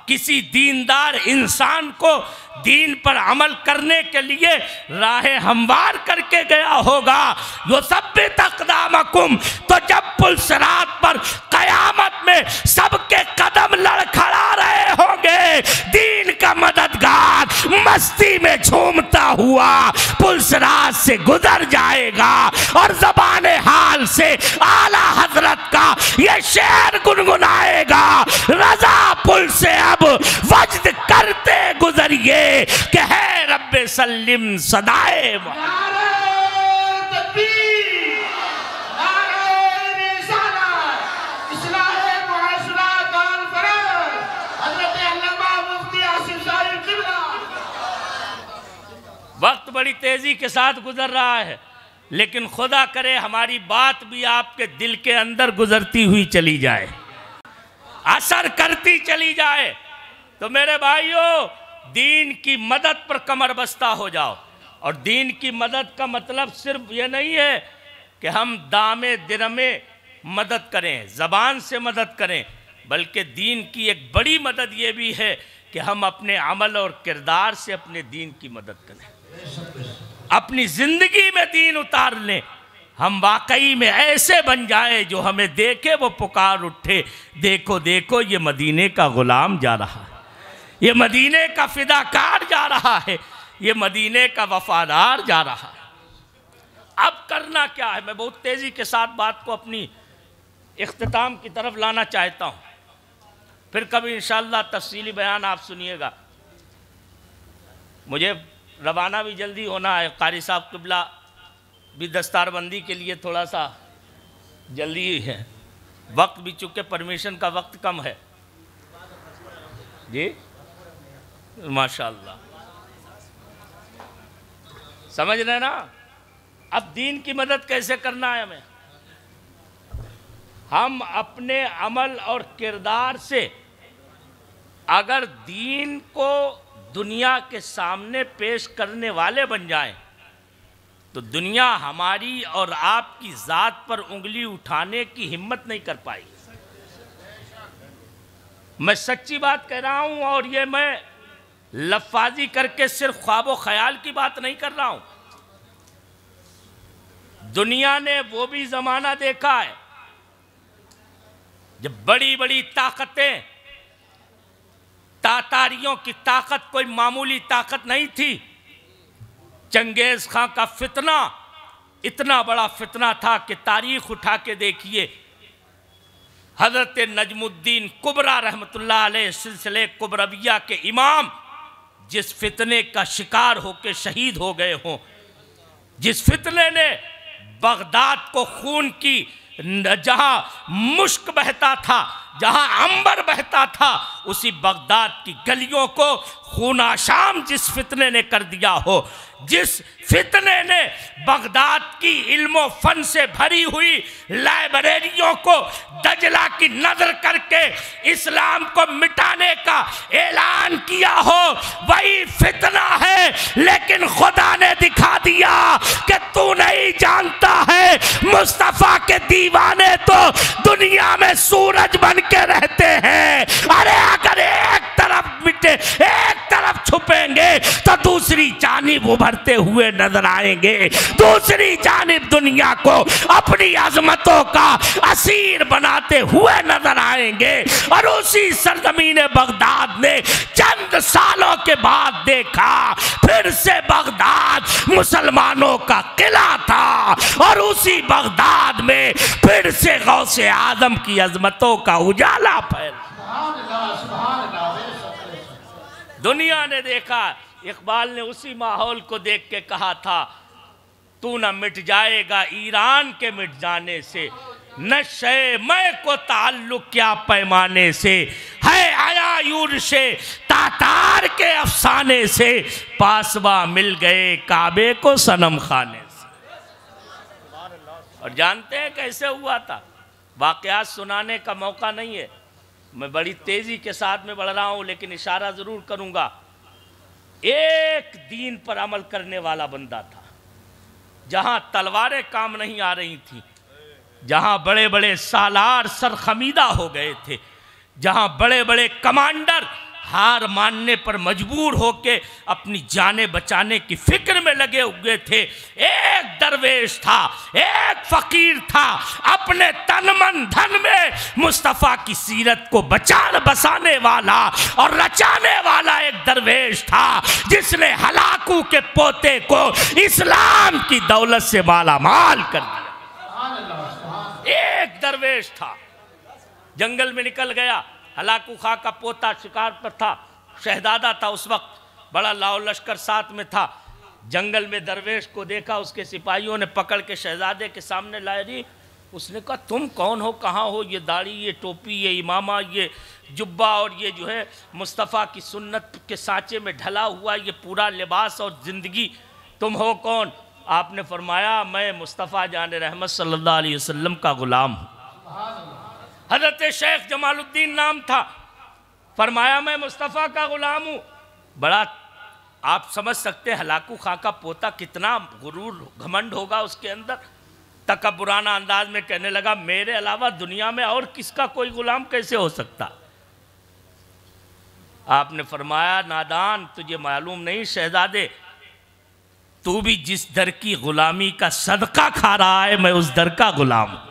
किसी दीनदार इंसान को दीन पर अमल करने के लिए राहें हमवार करके गया होगा। युसब्बित अक़दामकुम, तो जब पुलसरात पर क़यामत में सबके कदम लड़खड़ा रहे होंगे, दीन का मददगार मस्ती में झूमता हुआ पुलसरात से गुजर जाएगा और ज़बाने हाल से आला हजरत का ये शेर गुनगुनाएगा, रज़ा पुल से अब वज्द करते गुजरिए कि है रब्बे सल्लिम सदाए। वक्त बड़ी तेजी के साथ गुजर रहा है, लेकिन खुदा करे हमारी बात भी आपके दिल के अंदर गुजरती हुई चली जाए, असर करती चली जाए। तो मेरे भाइयों, दीन की मदद पर कमर बस्ता हो जाओ। और दीन की मदद का मतलब सिर्फ ये नहीं है कि हम दामे दिरमे मदद करें, ज़बान से मदद करें, बल्कि दीन की एक बड़ी मदद ये भी है कि हम अपने अमल और किरदार से अपने दीन की मदद करें, अपनी ज़िंदगी में दीन उतार लें। हम वाकई में ऐसे बन जाए जो हमें देखे वो पुकार उठे, देखो देखो ये मदीने का ग़ुलाम जा रहा है, ये मदीने का फ़िदाकार जा रहा है, ये मदीने का वफादार जा रहा है। अब करना क्या है? मैं बहुत तेज़ी के साथ बात को अपनी इख्तिताम की तरफ लाना चाहता हूँ, फिर कभी इंशाअल्लाह तफसीली बयान आप सुनिएगा। मुझे रवाना भी जल्दी होना है, कारी साहब क़िबला भी दस्तारबंदी के लिए थोड़ा सा जल्दी ही है, वक्त भी चूँकि परमिशन का वक्त कम है जी, माशाअल्लाह, समझ रहे ना। अब दीन की मदद कैसे करना है हमें? हम अपने अमल और किरदार से अगर दीन को दुनिया के सामने पेश करने वाले बन जाएं, तो दुनिया हमारी और आपकी ज़ात पर उंगली उठाने की हिम्मत नहीं कर पाएगी। मैं सच्ची बात कह रहा हूं, और ये मैं लफ्ज़ी करके सिर्फ ख्वाब व ख्याल की बात नहीं कर रहा हूं। दुनिया ने वो भी ज़माना देखा है जब बड़ी बड़ी ताकतें, तातारियों की ताकत कोई मामूली ताकत नहीं थी। चंगेज़ खां का फितना इतना बड़ा फितना था कि तारीख़ उठा के देखिए, हज़रत नजमुद्दीन कुबरा रहमतुल्लाह अलैह सिलसिले कुबरविया के इमाम जिस फितने का शिकार होकर शहीद हो गए हों, जिस फितने ने बगदाद को खून की, जहाँ मुश्क बहता था, जहाँ अंबर बहता था, उसी बगदाद की गलियों को खूनाशाम जिस फितने ने कर दिया हो, जिस फितने ने बगदाद की इल्मो फन से भरी हुई लाइब्रेरियों को दजला की नजर करके इस्लाम को मिटाने का ऐलान किया हो, वही फितना है। लेकिन खुदा ने दिखा दिया कि तू नहीं जानता है, मुस्तफ़ा के दीवाने तो दुनिया में सूरज बन के रहते हैं। अरे अगर एक तरफ मिटे, एक तरफ छुप तड़पेंगे तो दूसरी जानिब उभरते हुए नजर आएंगे, दूसरी जानिब दुनिया को अपनी अजमतों का असीर बनाते हुए नजर आएंगे। और उसी सरजमीन बगदाद ने चंद सालों के बाद देखा फिर से बगदाद मुसलमानों का किला था, और उसी बगदाद में फिर से गौसे आजम की अजमतों का उजाला फैल। दुनिया ने देखा, इकबाल ने उसी माहौल को देख के कहा था, तू न मिट जाएगा ईरान के मिट जाने से, न शे मैं को ताल्लुक क्या पैमाने से, है आया यूर से तातार के अफसाने से, पासवा मिल गए काबे को सनम खाने से। और जानते हैं कैसे हुआ था? वाकयात सुनाने का मौका नहीं है, मैं बड़ी तेजी के साथ में बढ़ रहा हूं, लेकिन इशारा जरूर करूंगा। एक दीन पर अमल करने वाला बंदा था, जहां तलवारें काम नहीं आ रही थी, जहां बड़े बड़े सालार सरखमीदा हो गए थे, जहां बड़े बड़े कमांडर हार मानने पर मजबूर होके अपनी जानें बचाने की फिक्र में लगे हुए थे। एक दरवेश था, एक फकीर था, अपने तन मन धन में मुस्तफ़ा की सीरत को बसाने वाला और रचाने वाला एक दरवेश था, जिसने हलाकू के पोते को इस्लाम की दौलत से मालामाल कर दिया। एक दरवेश था, जंगल में निकल गया, हलाकू खां का पोता शिकार पर था, शहजादा था उस वक्त, बड़ा लाओ लश्कर साथ में था। जंगल में दरवेश को देखा, उसके सिपाहियों ने पकड़ के शहजादे के सामने लाया। जी, उसने कहा तुम कौन हो, कहाँ हो? ये दाढ़ी, ये टोपी, ये इमामा, ये जुब्बा और ये जो है मुस्तफ़ा की सुन्नत के सांचे में ढला हुआ ये पूरा लिबास और ज़िंदगी, तुम हो कौन? आपने फरमाया मैं मुस्तफ़ा जान रहमत सल्लल्लाहु अलैहि वसल्लम का ग़ुलाम हूँ। हज़रत शेख जमालुद्दीन नाम था। फरमाया मैं मुस्तफ़ा का ग़ुलाम हूँ। बड़ा आप समझ सकते हैं हलाकू खां का पोता कितना गुरूर घमंड होगा उसके अंदर। तकब्बुराना अंदाज में कहने लगा, मेरे अलावा दुनिया में और किसका कोई ग़ुलाम कैसे हो सकता? आपने फरमाया, नादान, तुझे मालूम नहीं शहजादे, तू भी जिस दर की ग़ुलामी का सदका खा रहा है, मैं उस दर का ग़ुलाम हूँ।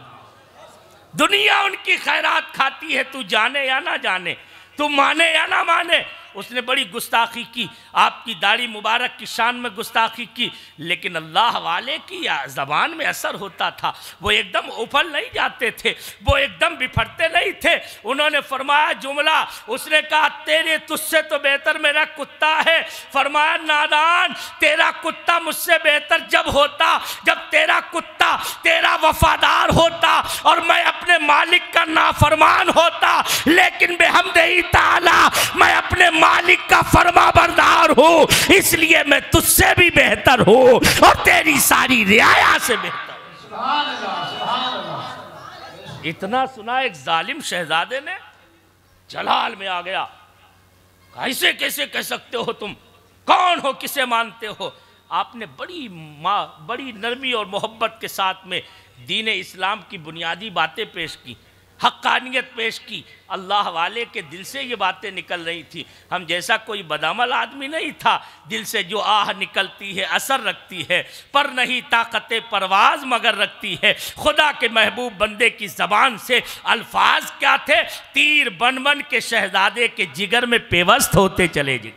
दुनिया उनकी खैरात खाती है, तू जाने या ना जाने, तू माने या ना माने। उसने बड़ी गुस्ताखी की, आपकी दाढ़ी मुबारक की शान में गुस्ताखी की, लेकिन अल्लाह वाले की ज़बान में असर होता था। वो एकदम उफल नहीं जाते थे, वो एकदम बिफरते नहीं थे। उन्होंने फरमाया जुमला, उसने कहा तेरे तुझसे तो बेहतर मेरा कुत्ता है। फरमाया नादान, तेरा कुत्ता मुझसे बेहतर जब होता जब तेरा कुत्ता तेरा वफादार होता और मैं अपने मालिक का नाफरमान होता, लेकिन बेहमदही ताला मैं अपने मालिक का फरमाबरदार हूँ, इसलिए मैं तुझसे भी बेहतर हूँ और तेरी सारी रियाया से बेहतर। इतना सुना एक जालिम शहजादे ने जलाल में आ गया। ऐसे कैसे कह सकते हो तुम? कौन हो, किसे मानते हो? आपने बड़ी नरमी और मोहब्बत के साथ में दीन इस्लाम की बुनियादी बातें पेश की, हक्कानियत पेश की। अल्लाह वाले के दिल से ये बातें निकल रही थी। हम जैसा कोई बदामल आदमी नहीं था। दिल से जो आह निकलती है असर रखती है, पर नहीं ताकत परवाज मगर रखती है। खुदा के महबूब बंदे की ज़बान से अल्फाज क्या थे? तीर बन बन के शहजादे के जिगर में पेवस्त होते चले गए।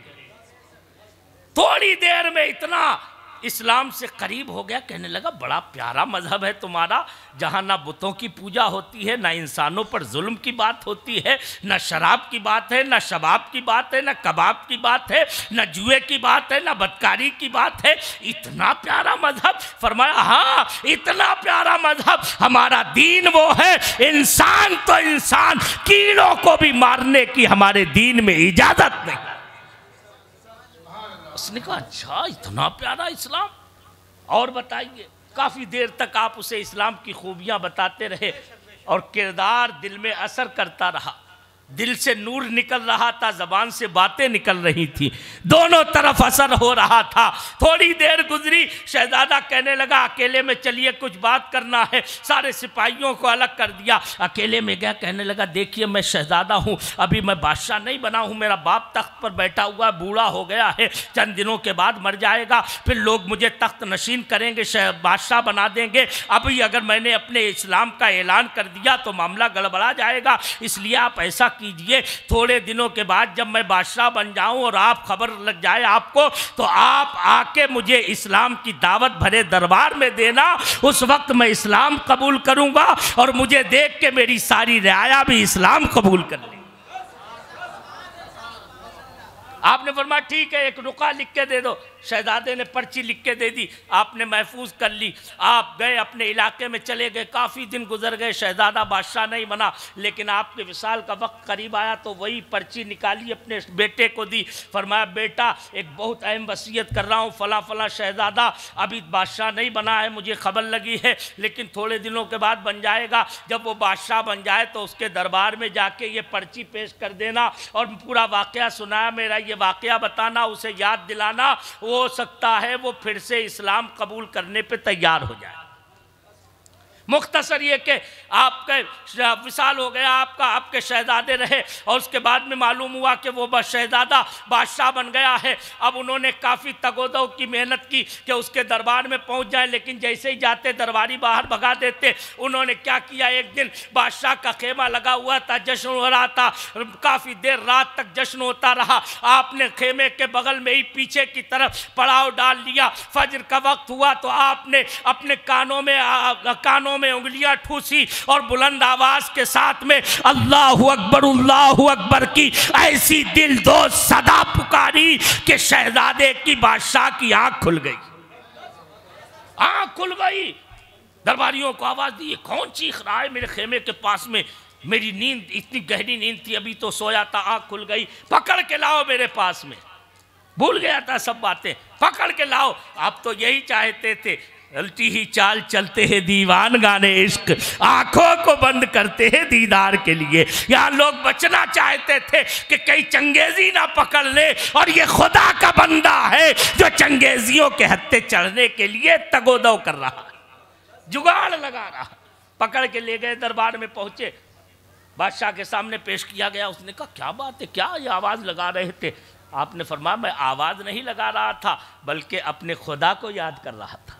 थोड़ी देर में इतना इस्लाम से करीब हो गया, कहने लगा बड़ा प्यारा मजहब है तुम्हारा, जहाँ ना बुतों की पूजा होती है, ना इंसानों पर जुल्म की बात होती है, ना शराब की बात है, ना शबाब की बात है, ना कबाब की बात है, ना जुए की बात है, ना बदकारी की बात है। इतना प्यारा मजहब? फरमाया हाँ, इतना प्यारा मजहब। हमारा दीन वो है, इंसान तो इंसान, कीड़ों को भी मारने की हमारे दीन में इजाज़त नहीं। उसने कहा अच्छा, इतना प्यारा इस्लाम, और बताइए। काफ़ी देर तक आप उसे इस्लाम की खूबियाँ बताते रहे और किरदार दिल में असर करता रहा। दिल से नूर निकल रहा था, ज़बान से बातें निकल रही थी, दोनों तरफ असर हो रहा था। थोड़ी देर गुजरी, शहजादा कहने लगा अकेले में चलिए, कुछ बात करना है। सारे सिपाहियों को अलग कर दिया, अकेले में गया। कहने लगा देखिए मैं शहजादा हूँ, अभी मैं बादशाह नहीं बना हूँ, मेरा बाप तख्त पर बैठा हुआ है, बूढ़ा हो गया है, चंद दिनों के बाद मर जाएगा, फिर लोग मुझे तख्त नशीन करेंगे, बादशाह बना देंगे। अभी अगर मैंने अपने इस्लाम का ऐलान कर दिया तो मामला गड़बड़ा जाएगा, इसलिए आप ऐसा कीजिए, थोड़े दिनों के बाद जब मैं बादशाह बन जाऊं और आप खबर लग जाए आपको, तो आप आके मुझे इस्लाम की दावत भरे दरबार में देना, उस वक्त मैं इस्लाम कबूल करूंगा और मुझे देख के मेरी सारी रियाया भी इस्लाम कबूल कर लेंगे। आपने फरमाया ठीक है, एक रुका लिख के दे दो। शहजादे ने पर्ची लिख के दे दी, आपने महफूज कर ली। आप गए अपने इलाके में चले गए, काफ़ी दिन गुजर गए, शहजादा बादशाह नहीं बना, लेकिन आपके विसाल का वक्त करीब आया तो वही पर्ची निकाली, अपने बेटे को दी। फरमाया बेटा एक बहुत अहम वसीयत कर रहा हूँ, फ़लाँ फ़लाँ शहजादा अभी बादशाह नहीं बना है, मुझे खबर लगी है, लेकिन थोड़े दिनों के बाद बन जाएगा। जब वो बादशाह बन जाए तो उसके दरबार में जाके ये पर्ची पेश कर देना और पूरा वाक़या सुनाया, मेरा ये वाक़या बताना, उसे याद दिलाना, हो सकता है वो फिर से इस्लाम कबूल करने पे तैयार हो जाए। मुख्तसर ये कि आपके विसाल हो गया आपका, आपके शहजादे रहे और उसके बाद में मालूम हुआ कि वो शहजादा बादशाह बन गया है। अब उन्होंने काफ़ी तगोदो की मेहनत की कि उसके दरबार में पहुंच जाए, लेकिन जैसे ही जाते दरबारी बाहर भगा देते। उन्होंने क्या किया, एक दिन बादशाह का खेमा लगा हुआ था, जश्न हो रहा था, काफ़ी देर रात तक जश्न होता रहा। आपने खेमे के बगल में ही पीछे की तरफ पड़ाव डाल लिया। फजर का वक्त हुआ तो आपने अपने कानों में उंगलियां ठूसी और बुलंद आवाज के साथ में अल्लाहु अकबर की ऐसी दिलदोज सदा पुकारी कि शहजादे की बादशाह की आंख खुल गई। आंख खुल गई, दरबारियों को आवाज दी, कौन चीख रहा है मेरे खेमे के पास में? मेरी नींद इतनी गहरी नींद थी, अभी तो सोया था, आंख खुल गई, पकड़ के लाओ मेरे पास में। भूल गया था सब बातें, पकड़ के लाओ। आप तो यही चाहते थे, उल्टी ही चाल चलते हैं दीवान गाने इश्क, आंखों को बंद करते हैं दीदार के लिए। यहाँ लोग बचना चाहते थे कि कहीं चंगेजी ना पकड़ ले, और ये खुदा का बंदा है जो चंगेजियों के हत्थे चढ़ने के लिए तगोदो कर रहा, जुगाड़ लगा रहा। पकड़ के ले गए, दरबार में पहुंचे, बादशाह के सामने पेश किया गया। उसने कहा क्या बात है, क्या ये आवाज़ लगा रहे थे? आपने फरमाया मैं आवाज़ नहीं लगा रहा था, बल्कि अपने खुदा को याद कर रहा था,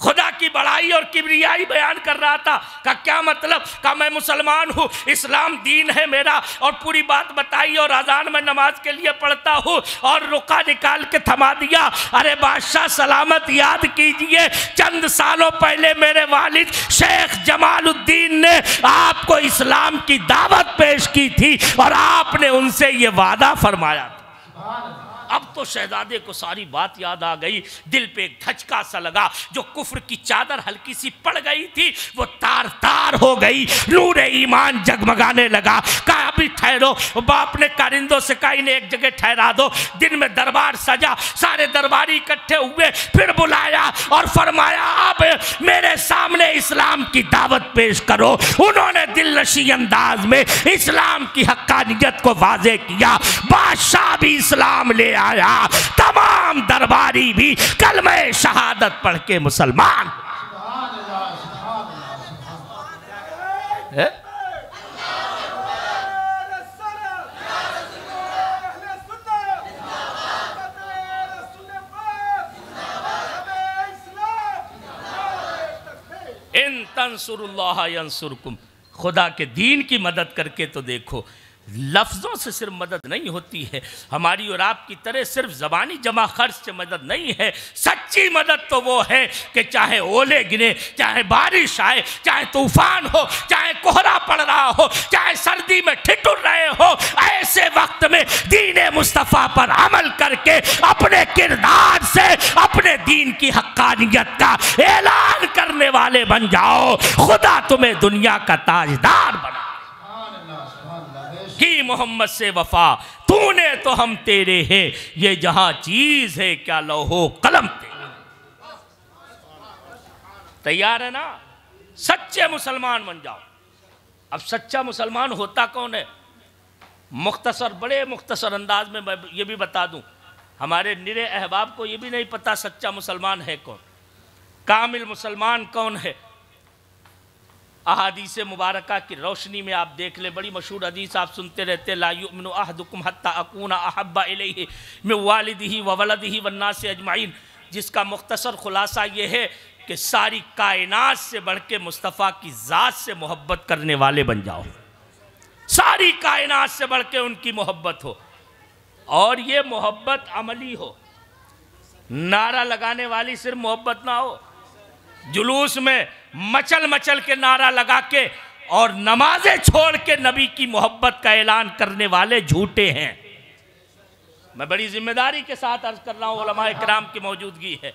खुदा की बड़ाई और किबरियाई बयान कर रहा था। का क्या मतलब? का मैं मुसलमान हूँ, इस्लाम दीन है मेरा, और पूरी बात बताई, और अजान में नमाज के लिए पढ़ता हूँ, और रुका निकाल के थमा दिया। अरे बादशाह सलामत, याद कीजिए चंद सालों पहले मेरे वालिद शेख जमालुद्दीन ने आपको इस्लाम की दावत पेश की थी और आपने उनसे ये वादा फरमाया था। अब तो शहजादे को सारी बात याद आ गई, दिल पे एक धचका सा लगा, जो कुफ्र की चादर हल्की सी पड़ गई थी वो तार तार हो गई, नूर ईमान जगमगाने लगा। कहा अभी ठहरो, बाप ने कारिंदों से कहा इन्हें एक जगह ठहरा दो। दिन में दरबार सजा, सारे दरबारी इकट्ठे हुए, फिर बुलाया और फरमाया अब मेरे सामने इस्लाम की दावत पेश करो। उन्होंने दिलनशी अंदाज में इस्लाम की हक्कानियत को वाज़े किया। बादशाह भी इस्लाम ले आया, तमाम दरबारी भी कलमे शहादत पढ़ के मुसलमान। इन तंसुरुल्लाह यंसुरकुम, खुदा के दीन की मदद करके तो देखो। लफ्ज़ों से सिर्फ मदद नहीं होती है, हमारी और आपकी तरह सिर्फ ज़बानी जमा खर्च से मदद नहीं है। सच्ची मदद तो वो है कि चाहे ओले गिरे, चाहे बारिश आए, चाहे तूफान हो, चाहे कोहरा पड़ रहा हो, चाहे सर्दी में ठिठुर रहे हो, ऐसे वक्त में दीन मुस्तफ़ा पर अमल करके अपने किरदार से अपने दीन की हक्कानियत का ऐलान करने वाले बन जाओ। खुदा तुम्हें दुनिया का ताजदार बना की मोहम्मद से वफा, तूने तो हम तेरे हैं, ये जहां चीज है क्या लौहो कलम तेरे। तैयार है ना? सच्चे मुसलमान बन जाओ। अब सच्चा मुसलमान होता कौन है? मुख्तसर, बड़े मुख्तसर अंदाज में मैं ये भी बता दूं, हमारे निरे अहबाब को ये भी नहीं पता सच्चा मुसलमान है कौन, कामिल मुसलमान कौन है। अहादीस मुबारका की रोशनी में आप देख लें, बड़ी मशहूर हदीस आप सुनते रहते, ला युमिनु अहदुकुम हत्ता अकूना अहब्बा इलैहि मिन वालिदिही व वलदिही वन्नास अजमाइन, जिसका मुख्तसर खुलासा ये है कि सारी कायनात से बढ़ के मुस्तफ़ा की ज़ात से मोहब्बत करने वाले बन जाओ, सारी कायनात से बढ़ के उनकी मोहब्बत हो, और ये मोहब्बत अमली हो, नारा लगाने वाली सिर्फ मोहब्बत ना हो, जुलूस में मचल मचल के नारा लगा के और नमाजें छोड़ के नबी की मोहब्बत का ऐलान करने वाले झूठे हैं। मैं बड़ी जिम्मेदारी के साथ अर्ज कर रहा हूँ, उलमाए किराम की मौजूदगी है।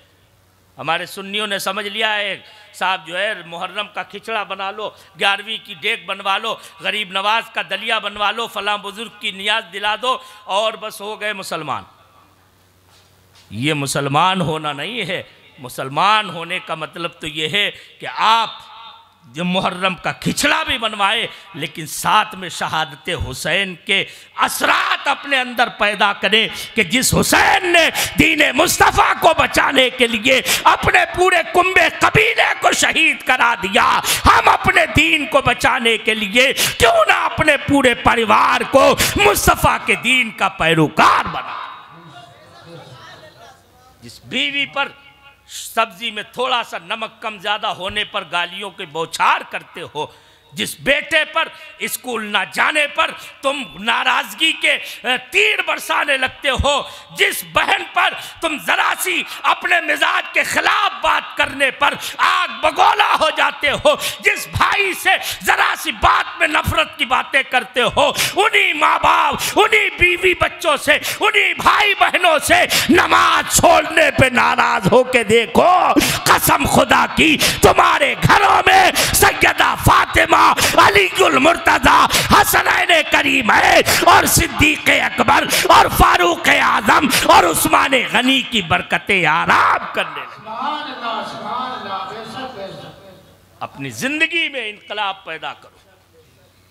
हमारे सुन्नियों ने समझ लिया है साहब जो है मुहर्रम का खिचड़ा बना लो, 11वीं की डेक बनवा लो, गरीब नवाज का दलिया बनवा लो, फलां बुजुर्ग की नियाज दिला दो और बस हो गए मुसलमान। ये मुसलमान होना नहीं है। मुसलमान होने का मतलब तो ये है कि आप जो मुहर्रम का खिचड़ा भी बनवाए लेकिन साथ में शहादत हुसैन के असरात अपने अंदर पैदा करें कि जिस हुसैन ने दीन मुस्तफ़ा को बचाने के लिए अपने पूरे कुंबे कबीले को शहीद करा दिया, हम अपने दीन को बचाने के लिए क्यों ना अपने पूरे परिवार को मुस्तफ़ा के दीन का पैरोकार बना। जिस बीवी पर सब्जी में थोड़ा सा नमक कम ज़्यादा होने पर गालियों की बौछार करते हो, जिस बेटे पर स्कूल ना जाने पर तुम नाराज़गी के तीर बरसाने लगते हो, जिस बहन पर तुम ज़रा सी अपने मिजाज के खिलाफ बात करने पर आग बगोला हो जाते हो, जिस भाई से ज़रा सी बात में नफरत की बातें करते हो, उन्हीं माँ बाप, उन्हीं बीवी बच्चों से, उन्हीं भाई बहनों से नमाज छोड़ने पे नाराज होके देखो, कसम खुदा की तुम्हारे घरों में सैयदा फातिमा, अलीगुल मुर्तजा, हसनैन करीम है और सिद्दीक अकबर और फारूक आजम और उस्मान गनी की बरकतें आराम करने लगे। अपनी जिंदगी में इनकलाब पैदा करो।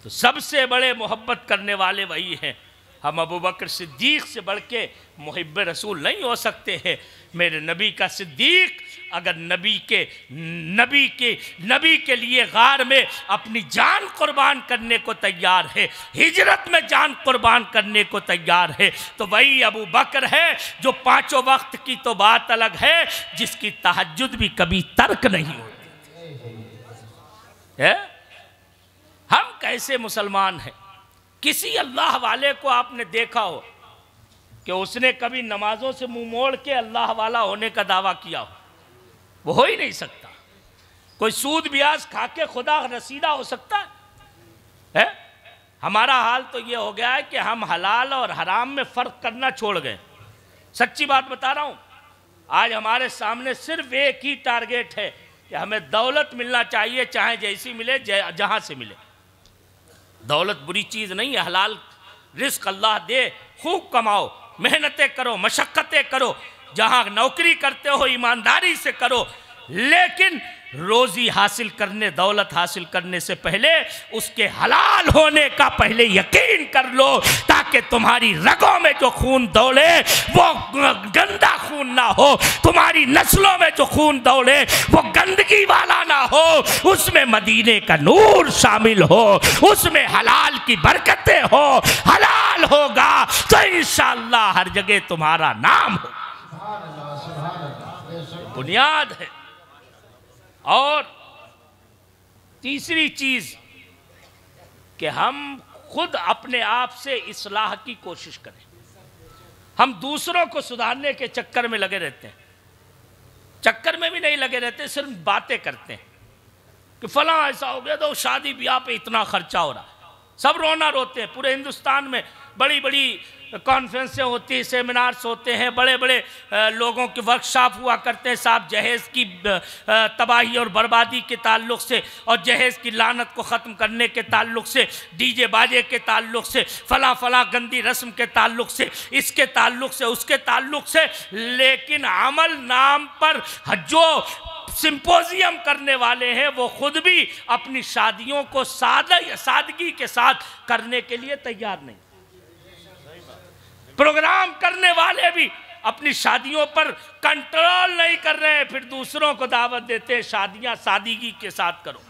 तो सबसे बड़े मोहब्बत करने वाले वही हैं। हम अबू बकर सिद्दीक से बढ़ के मुहिब्ब रसूल नहीं हो सकते हैं। मेरे नबी का सिद्दीक अगर नबी के लिए गार में अपनी जान कुर्बान करने को तैयार है, हिजरत में जान कुर्बान करने को तैयार है, तो वही अबू बकर है जो पांचों वक्त की तो बात अलग है, जिसकी तहज्जुद भी कभी तर्क नहीं होती है। हम कैसे मुसलमान हैं? किसी अल्लाह वाले को आपने देखा हो कि उसने कभी नमाजों से मुंह मोड़ के अल्लाह वाला होने का दावा किया हो? वो हो ही नहीं सकता। कोई सूद ब्याज खा के खुदा रसीदा हो सकता है? हमारा हाल तो ये हो गया है कि हम हलाल और हराम में फ़र्क करना छोड़ गए। सच्ची बात बता रहा हूँ। आज हमारे सामने सिर्फ एक ही टारगेट है कि हमें दौलत मिलना चाहिए, चाहे जैसी मिले, जहाँ से मिले। दौलत बुरी चीज़ नहीं है, हलाल रिस्क अल्लाह दे, खूब कमाओ, मेहनतें करो, मशक्क़तें करो, जहाँ नौकरी करते हो ईमानदारी से करो, लेकिन रोज़ी हासिल करने, दौलत हासिल करने से पहले उसके हलाल होने का पहले यकीन कर लो, ताकि तुम्हारी रगों में जो खून दौड़े वो गंदा खून ना हो, तुम्हारी नस्लों में जो खून दौड़े वो गंदगी वाला ना हो, उसमें मदीने का नूर शामिल हो, उसमें हलाल की बरकतें हो। हलाल होगा तो इंशाअल्लाह हर जगह तुम्हारा नाम हो। बुनियाद है। और तीसरी चीज कि हम खुद अपने आप से इस्लाह की कोशिश करें। हम दूसरों को सुधारने के चक्कर में लगे रहते हैं, चक्कर में भी नहीं लगे रहते, सिर्फ बातें करते हैं कि फलां ऐसा हो गया तो शादी ब्याह पे इतना खर्चा हो रहा। सब रोना रोते हैं। पूरे हिंदुस्तान में बड़ी बड़ी कॉन्फ्रेंसें होती हैं, सेमिनार्स होते हैं, बड़े बड़े लोगों के वर्कशॉप हुआ करते हैं साहब, जहेज़ की तबाही और बर्बादी के ताल्लुक़ से और जहेज़ की लानत को ख़त्म करने के ताल्लुक़ से, डीजे बाजे के ताल्लुक़ से, फला फला गंदी रस्म के ताल्लुक़ से, इसके ताल्लुक़ से, उसके ताल्लुक़ से। लेकिन अमल नाम पर जो सिंपोजियम करने वाले हैं वो खुद भी अपनी शादियों को सादगी के साथ करने के लिए तैयार नहीं। प्रोग्राम करने वाले भी अपनी शादियों पर कंट्रोल नहीं कर रहे हैं, फिर दूसरों को दावत देते हैं शादियां सादगी के साथ करो।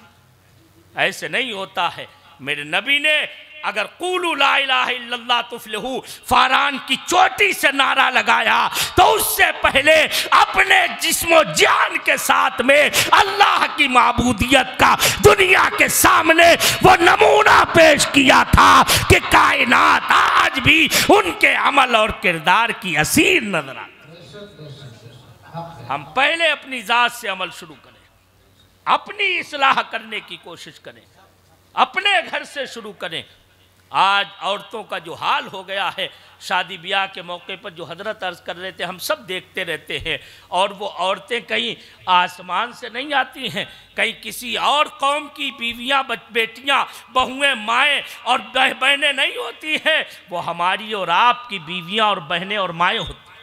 ऐसे नहीं होता है। मेरे नबी ने अगर क़ूलू ला इलाहा इल्लल्लाह तुफ़्लिहू फ़ारान की चोटी से नारा लगाया तो उससे पहले अपने जिस्मो जान के साथ में अल्लाह की माबूदियत का दुनिया के सामने वो नमूना पेश किया था कि कायनात आज भी उनके अमल और किरदार की असीर नजर आती। हम पहले अपनी ज़ात से अमल शुरू करें, अपनी इस्लाह करने की कोशिश करें, अपने घर से शुरू करें। आज औरतों का जो हाल हो गया है, शादी ब्याह के मौके पर जो हजरत अर्ज़ कर रहे थे, हम सब देखते रहते हैं। और वो औरतें कहीं आसमान से नहीं आती हैं, कहीं किसी और कौम की बीवियां, बेटियां, बहुएं, माएँ और बहनें नहीं होती हैं, वो हमारी और आपकी बीवियां और बहनें और माएँ होती हैं।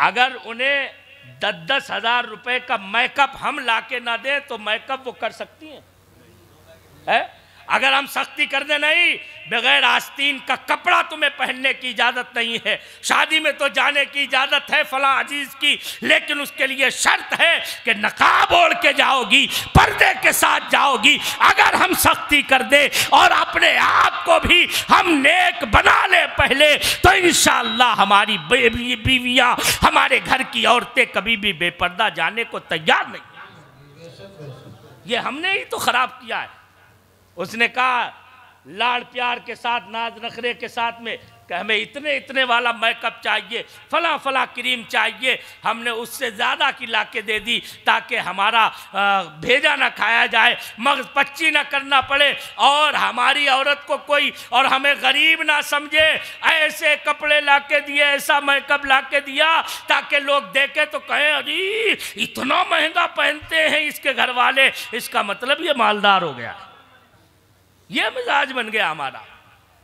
अगर उन्हें 10-10 हज़ार रुपये का मेकअप हम लाके ना दें तो मेकअप वो कर सकती हैं है? अगर हम सख्ती कर दे नहीं, बगैर आस्तीन का कपड़ा तुम्हें पहनने की इजाज़त नहीं है, शादी में तो जाने की इजाज़त है फलां अजीज़ की, लेकिन उसके लिए शर्त है कि नकाब ओढ़ के जाओगी, पर्दे के साथ जाओगी। अगर हम सख्ती कर दे और अपने आप को भी हम नेक बना ले पहले, तो इंशाअल्लाह हमारी बीवियाँ, हमारे घर की औरतें कभी भी बेपर्दा जाने को तैयार नहीं। ये हमने ही तो ख़राब किया है। उसने कहा लाड़ प्यार के साथ, नाज नखरे के साथ में कि हमें इतने इतने वाला मेकअप चाहिए, फला फला क्रीम चाहिए। हमने उससे ज़्यादा की लाके दे दी ताकि हमारा भेजा ना खाया जाए, मगज पच्ची ना करना पड़े और हमारी औरत को कोई और हमें गरीब ना समझे। ऐसे कपड़े लाके दिए, ऐसा मेकअप लाके दिया ताकि लोग देखें तो कहें अरे इतना महंगा पहनते हैं इसके घर वाले, इसका मतलब ये मालदार हो गया। ये मिजाज बन गया हमारा।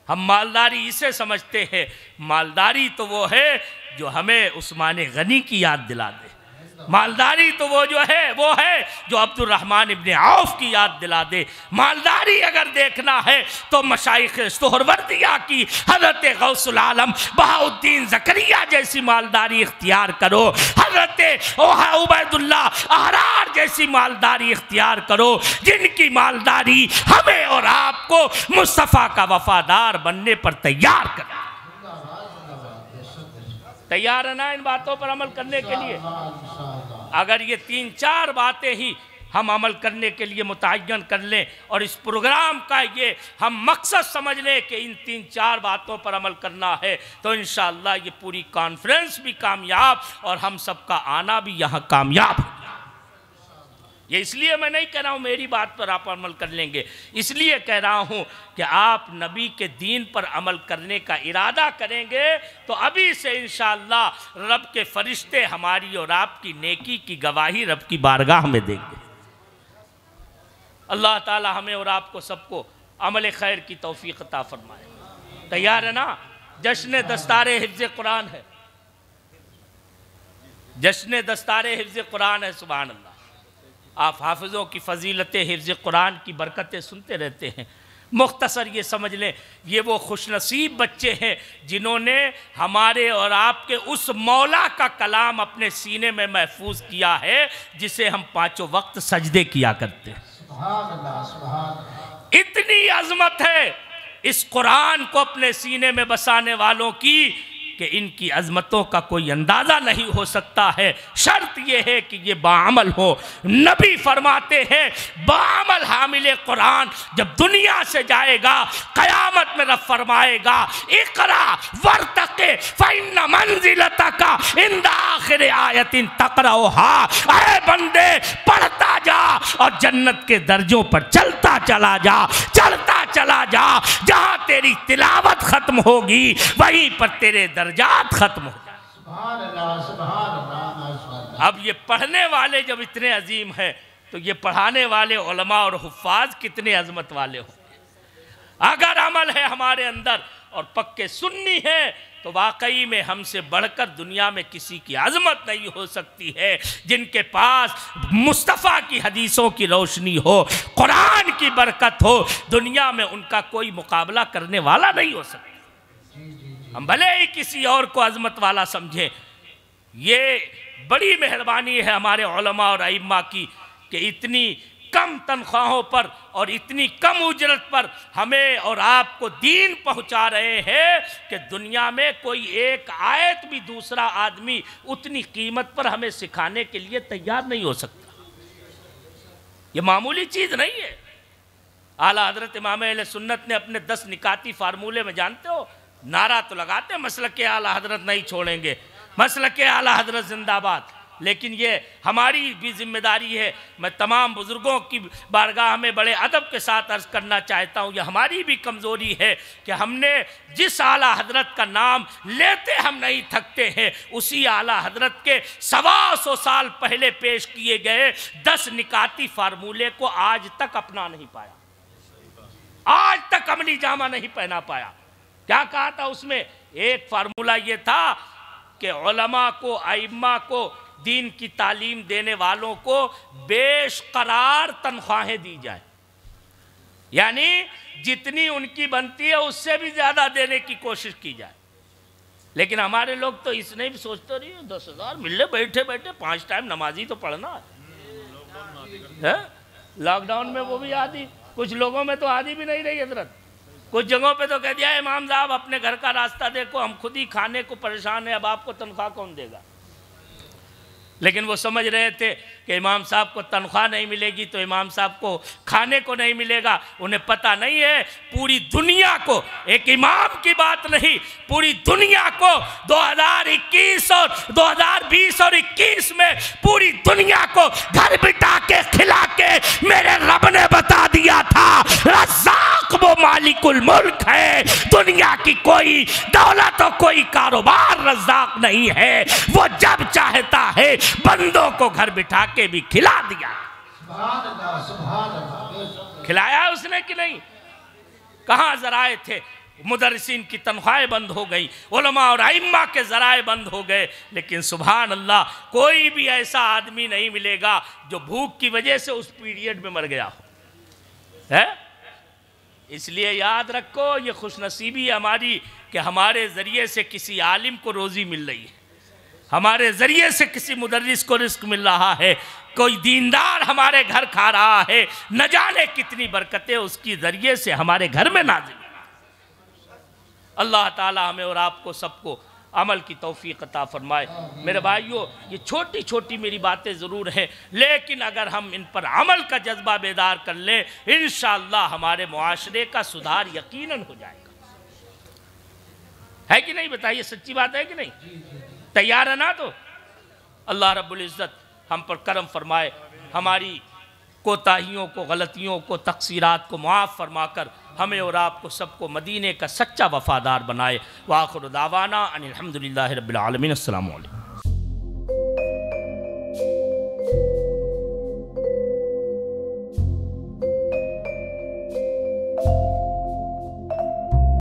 हम मालदारी इसे समझते हैं, मालदारी तो वो है जो हमें उस्मान गनी की याद दिला दे। मालदारी तो वो है जो अब्दुर्रहमान इब्ने औफ की याद दिला दे। मालदारी अगर देखना है तो मशाइख सोहरवर्दिया की हज़रत गौसुल आलम बहाउद्दीन ज़करिया जैसी मालदारी इख्तियार करो, हज़रत उबैदुल्लाह अहरार जैसी मालदारी इख्तियार करो, जिनकी मालदारी हमें और आपको मुस्तफ़ा का वफादार बनने पर तैयार करे। तैयार है ना इन बातों पर अमल करने के लिए? अगर ये 3-4 बातें ही हम अमल करने के लिए मुतय्यन कर लें और इस प्रोग्राम का ये हम मकसद समझ लें कि इन 3-4 बातों पर अमल करना है, तो इंशाअल्लाह ये पूरी कॉन्फ्रेंस भी कामयाब और हम सबका आना भी यहाँ कामयाब है। ये इसलिए मैं नहीं कह रहा हूँ मेरी बात पर आप अमल कर लेंगे, इसलिए कह रहा हूँ कि आप नबी के दीन पर अमल करने का इरादा करेंगे तो अभी से इंशाअल्लाह रब के फरिश्ते हमारी और आपकी नेकी की गवाही रब की बारगाह में देंगे। अल्लाह ताला हमें और आपको सबको अमल खैर की तौफीक अता फरमाए। तैयार है ना? जश्न दस्तारे हिफ्ज़ कुरान है, जश्न दस्तारे हिफ्ज़ कुरान है। सुभान अल्लाह। आप हाफिज़ों की फ़जीलतें, हिफ्ज़ कुरान की बरकतें सुनते रहते हैं। मुख्तसर ये समझ लें, ये वो खुशनसीब बच्चे हैं जिन्होंने हमारे और आपके उस मौला का कलाम अपने सीने में महफूज किया है जिसे हम 5 वक्त सजदे किया करते हैं। इतनी अजमत है इस कुरान को अपने सीने में बसाने वालों की कि इनकी अजमतों का कोई अंदाज़ा नहीं हो सकता है। शर्त यह है कि ये बाअमल हो। नबी फरमाते हैं बाअमल हामिल कुरान जब दुनिया से जाएगा क़यामत में रब फरमाएगा इक़रा वर्तक़े फ़इन्न मंज़िलतका इंद आख़िर आयतिन तक़रऊहा। ऐ बंदे पढ़ता जा और जन्नत के दर्जों पर चलता चला जा, चलता चला जा। जहाँ तेरी तिलावत ख़त्म होगी वहीं पर तेरे दर्जात खत्म हो जाए। अब ये पढ़ने वाले जब इतने अजीम हैं तो ये पढ़ाने वाले उलमा और हुफ़ाज़ कितने अजमत वाले होंगे। अगर अमल है हमारे अंदर और पक्के सुन्नी है तो वाकई में हमसे बढ़कर दुनिया में किसी की अजमत नहीं हो सकती है। जिनके पास मुस्तफ़ा की हदीसों की रोशनी हो, कुरान की बरकत हो, दुनिया में उनका कोई मुकाबला करने वाला नहीं हो सकता। हम भले ही किसी और को अजमत वाला समझें, ये बड़ी मेहरबानी है हमारे उलमा और अइम्मा की कि इतनी कम तनख्वाहों पर और इतनी कम उजरत पर हमें और आपको दीन पहुंचा रहे हैं कि दुनिया में कोई एक आयत भी दूसरा आदमी उतनी कीमत पर हमें सिखाने के लिए तैयार नहीं हो सकता। ये मामूली चीज़ नहीं है। आला हजरत इमाम अहले सुन्नत ने अपने 10 निकाती फार्मूले में, जानते हो, नारा तो लगाते मसलक के आला हजरत नहीं छोड़ेंगे, मसलक के आला हजरत जिंदाबाद, लेकिन ये हमारी भी जिम्मेदारी है। मैं तमाम बुज़ुर्गों की बारगाह में बड़े अदब के साथ अर्ज़ करना चाहता हूँ, ये हमारी भी कमज़ोरी है कि हमने जिस आला हजरत का नाम लेते हम नहीं थकते हैं, उसी आला हजरत के 125 साल पहले पेश किए गए 10 निकाती फार्मूले को आज तक अपना नहीं पाया, आज तक अमली जामा नहीं पहना पाया। क्या कहा था उसमें? एक फार्मूला ये था कि उलमा को, अइम्मा को, दीन की तालीम देने वालों को बेशकरार तनख्वाहें दी जाए, यानी जितनी उनकी बनती है उससे भी ज़्यादा देने की कोशिश की जाए। लेकिन हमारे लोग तो इसने भी सोचते रही 10,000 मिल रहे, बैठे बैठे 5 टाइम नमाजी तो पढ़ना है। लॉकडाउन में वो भी आदि, कुछ लोगों में तो आदि भी नहीं रही हजरत। कुछ जगहों पे तो कह दिया इमाम साहब अपने घर का रास्ता देखो, हम खुद ही खाने को परेशान है, अब आपको तनख्वाह कौन देगा। लेकिन वो समझ रहे थे कि इमाम साहब को तनख्वाह नहीं मिलेगी तो इमाम साहब को खाने को नहीं मिलेगा। उन्हें पता नहीं है पूरी दुनिया को, एक इमाम की बात नहीं, पूरी दुनिया को 2021 और 2020 और 21 में पूरी दुनिया को घर बिठा के खिला के मेरे रब ने बता दिया था रज़्ज़ाक़ वो मालिकुल मुल्क है, दुनिया की कोई दौलत और कोई कारोबार रज़्ज़ाक़ नहीं है। वो जब चाहता है बंदों को घर बिठा के भी खिला दिया। खिलाया उसने कि नहीं? कहाँ ज़राए थे? मुदर्रिसीन की तनख्वाहें बंद हो गई, उलमा और अइम्मा के ज़राए बंद हो गए। लेकिन सुभान अल्लाह, कोई भी ऐसा आदमी नहीं मिलेगा जो भूख की वजह से उस पीरियड में मर गया हो है। इसलिए याद रखो, ये खुशनसीबी हमारी कि हमारे ज़रिए से किसी आलिम को रोज़ी मिल रही है, हमारे ज़रिए से किसी मुदर्रिस को रिस्क मिल रहा है, कोई दीनदार हमारे घर खा रहा है, न जाने कितनी बरकतें उसकी ज़रिए से हमारे घर में नाज़िल। अल्लाह ताला हमें और आपको सबको अमल की तौफीक अता फरमाए। मेरे भाइयों, ये छोटी छोटी मेरी बातें ज़रूर हैं, लेकिन अगर हम इन पर अमल का जज्बा बेदार कर लें, इंशाअल्लाह हमारे मुआशरे का सुधार यकीनन हो जाएगा। है कि नहीं? बताइए, सच्ची बात है कि नहीं? तैयार है ना? तो अल्लाह रब्बुल इज़्ज़त हम पर करम फरमाए, हमारी कोताहियों को, गलतियों को, तक़सीरात को मुआफ़ फरमाकर हमें और आपको सबको मदीने का सच्चा वफ़ादार बनाए। व आखिर दावाना अनिल हम्दुलिल्लाहि रब्बिल आलमीन। अस्सलामु अलैकुम।